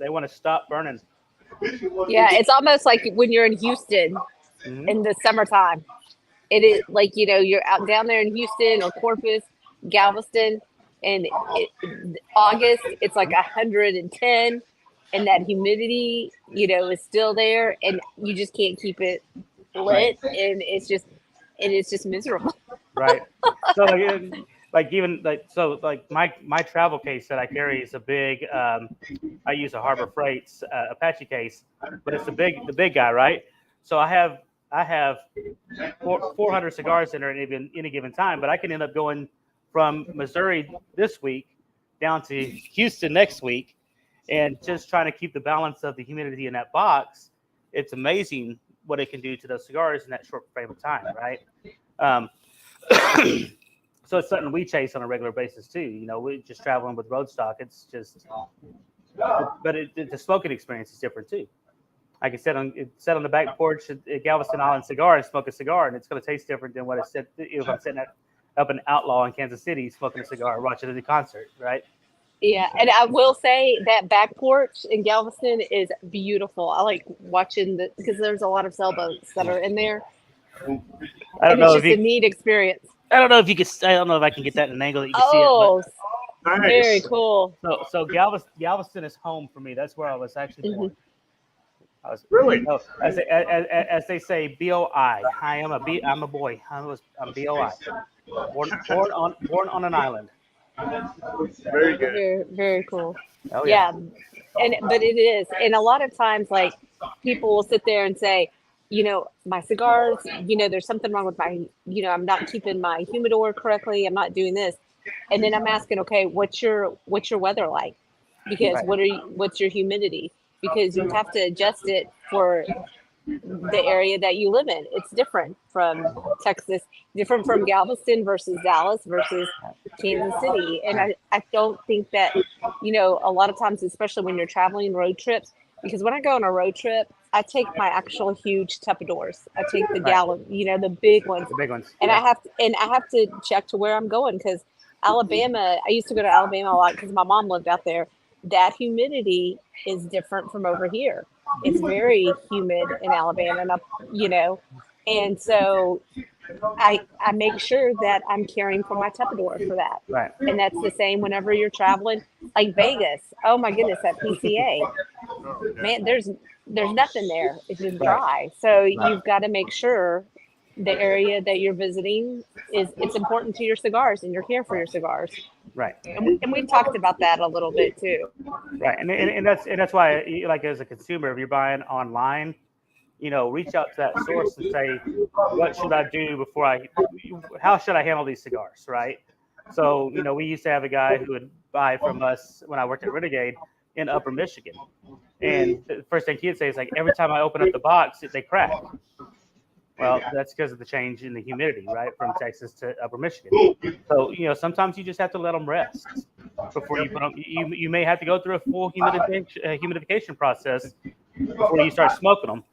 want to stop burning. Yeah, it's almost like when you're in Houston in the summertime. It is like, you're out down there in Houston or Corpus, Galveston, and August, it's like 110, and that humidity, is still there, and you just can't keep it lit, and it's just miserable. Right. So my travel case that I carry is a big. I use a Harbor Freight's Apache case, but it's the big guy, right? So I have 400 cigars in there at any given time, but I can end up going from Missouri this week down to Houston next week, and just trying to keep the balance of the humidity in that box. It's amazing what it can do to those cigars in that short frame of time, right? So it's something we chase on a regular basis too. We're just traveling with roadstock. It's just, but the smoking experience is different too. I can sit on the back porch at Galveston Island Cigar and smoke a cigar, and it's going to taste different than what it's if I'm sitting up in Outlaw in Kansas City smoking a cigar, watching a concert, right? Yeah, and I will say that back porch in Galveston is beautiful. I like watching because there's a lot of sailboats that are in there. I don't know it's just a neat experience. I don't know if you can. I don't know if I can get that in an angle that you can see it. Oh, very cool. So Galveston is home for me. That's where I was actually born. Really? As they say, B-O-I. I'm a boy. I'm B-O-I. Born on an island. Very good. Very, very cool. Oh yeah. But it is, and a lot of times, like, people will sit there and say, my cigars, there's something wrong with my, I'm not keeping my humidor correctly. I'm not doing this, and then I'm asking, okay, what's your weather like? Because what's your humidity? Because you have to adjust it for the area that you live in. It's different from Texas, different from Galveston versus Dallas versus Kansas City. And I don't think that, a lot of times, especially when you're traveling road trips, because when I go on a road trip, I take my actual huge Tupperdoors. I take the gallon, the big ones. The big ones. And I have to check to where I'm going, because Alabama, I used to go to Alabama a lot because my mom lived out there. That humidity is different from over here. It's very humid in Alabama, and so I make sure that I'm caring for my Tupperware for that. Right. And that's the same whenever you're traveling, like Vegas. Oh my goodness, that PCA, man, there's nothing there. It's just dry. So you've got to make sure the area that you're visiting it's important to your cigars and your care for your cigars. Right. And we've talked about that a little bit too. Right. And that's why, like, as a consumer, if you're buying online, reach out to that source and say, what should I do how should I handle these cigars? Right. So, we used to have a guy who would buy from us when I worked at Renegade in Upper Michigan. And the first thing he'd say is, like, every time I open up the box, they crack. Well, that's because of the change in the humidity, right, from Texas to Upper Michigan. So, sometimes you just have to let them rest before you put them. You may have to go through a full humidification process before you start smoking them.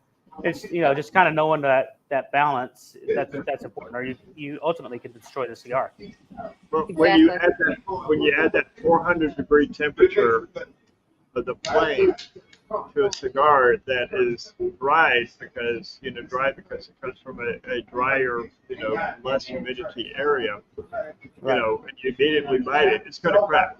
It's, just kind of knowing that balance, that's important, or you ultimately could destroy the cigar. But when you add that 400-degree temperature of the flame to a cigar that is dry because it comes from a drier, less humidity area, and you immediately light it, it's going to crack.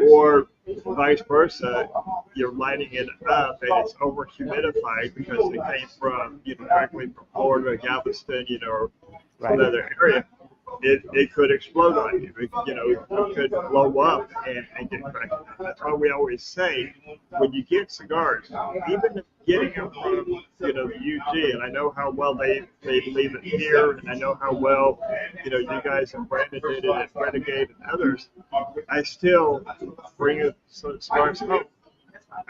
Or vice versa, you're lighting it up and it's over humidified because it came from, directly from Florida, Galveston, or some other area. it could explode on you. It could blow up and get cracked. That's why we always say, when you get cigars, even getting them from the UG, and I know how well they leave it here, and I know how well you guys have branded it at Renegade and others. I still bring cigars home.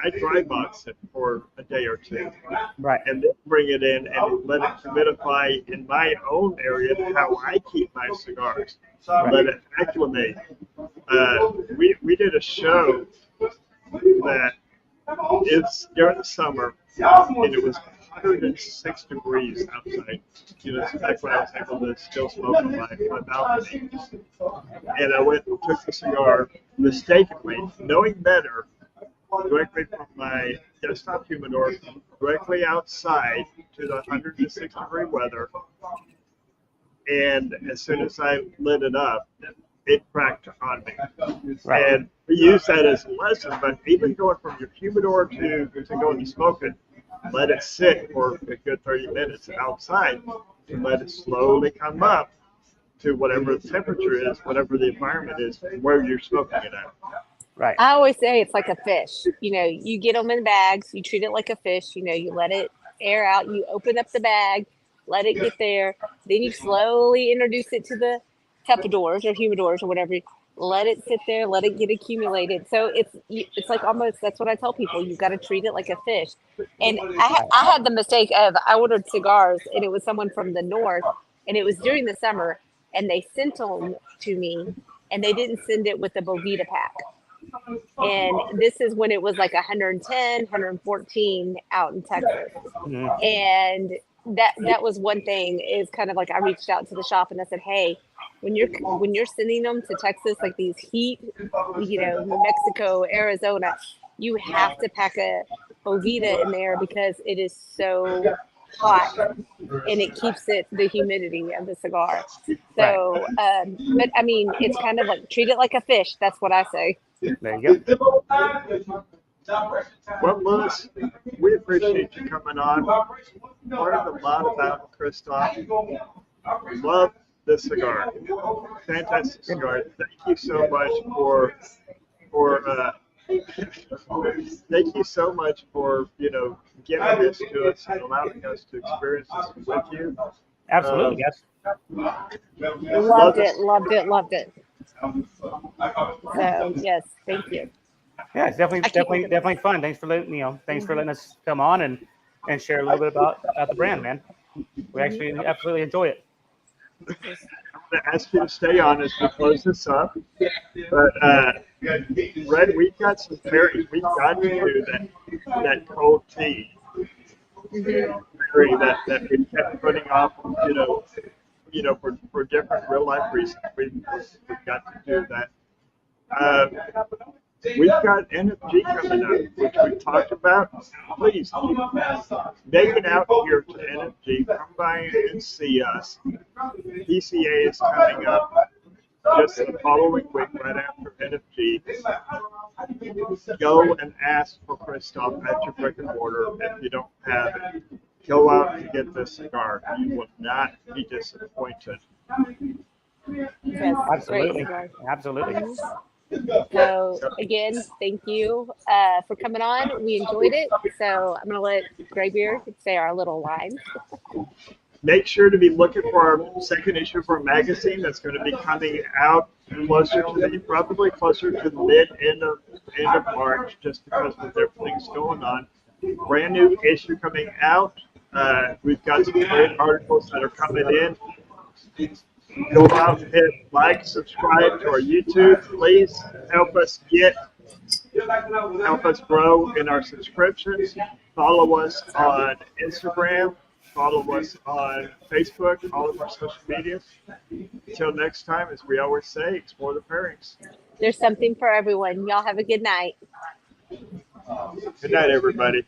I dry box it for a day or two, Right. and then bring it in and let it humidify in my own area. How I keep my cigars, let it acclimate. We did a show that it's during the summer, and it was 106 degrees outside. It's back when I was able to still smoke on my balcony. And I went and took the cigar mistakenly, knowing better, directly from my desktop humidor, directly outside to the 106 degree weather. And as soon as I lit it up, it cracked on me. Right. And we use that as a lesson, but even going from your humidor to going to smoke it, let it sit for a good 30 minutes outside and let it slowly come up to whatever the temperature is, whatever the environment is, where you're smoking it at. Right. I always say it's like a fish. You get them in bags, you treat it like a fish, you let it air out, you open up the bag, let it get there, then you slowly introduce it to the tepidors or humidors or whatever. Let it sit there, let it get accumulated. So it's like almost, that's what I tell people, you've got to treat it like a fish. And I had the mistake of, I ordered cigars and it was someone from the north, and it was during the summer, and they sent them to me, and they didn't send it with the Bovita pack. And this is when it was like 110, 114 out in Texas. Mhm. And that was one thing, is kind of like, I reached out to the shop and I said, hey, when you're sending them to Texas, like these heat, New Mexico, Arizona, you have to pack a Bovita in there because it is so hot and it keeps the humidity of the cigar. So, but I mean, it's kind of like, treat it like a fish. That's what I say. There you go. Well, Louis, we appreciate you coming on. Learned a lot about Kristoff. Love the cigar. Fantastic cigar. Thank you so much for thank you so much for giving this to us and allowing us to experience this with you. Absolutely. Yes. Loved it. So yes, thank you. Yeah, it's definitely fun. Thanks for letting us come on and share a little bit about the brand, man. We actually absolutely enjoy it. I'm going to ask you to stay on as we close this up. But Red, we've got some pairings. We've got to do that cold tea pairing that we kept putting off, for different real life reasons. We've got to do that. We've got NFG coming up, which we've talked about. Please make it out here to NFG. Come by and see us. PCA is coming up just the following week, right after NFG. Go and ask for Kristoff at your brick and mortar. If you don't have it, go out and get this cigar. You will not be disappointed. Yes, Absolutely. great. Absolutely. So again, thank you for coming on. We enjoyed it. So I'm gonna let Graybeard say our little lines. Make sure to be looking for our second issue of our magazine that's going to be coming out probably closer to the end of March, just because with everything's going on. Brand new issue coming out. We've got some great articles that are coming in. Go out and hit like, subscribe to our YouTube. Please help us grow in our subscriptions. Follow us on Instagram. Follow us on Facebook, all of our social medias. Until next time, as we always say, explore the pairings. There's something for everyone. Y'all have a good night. Good night, everybody.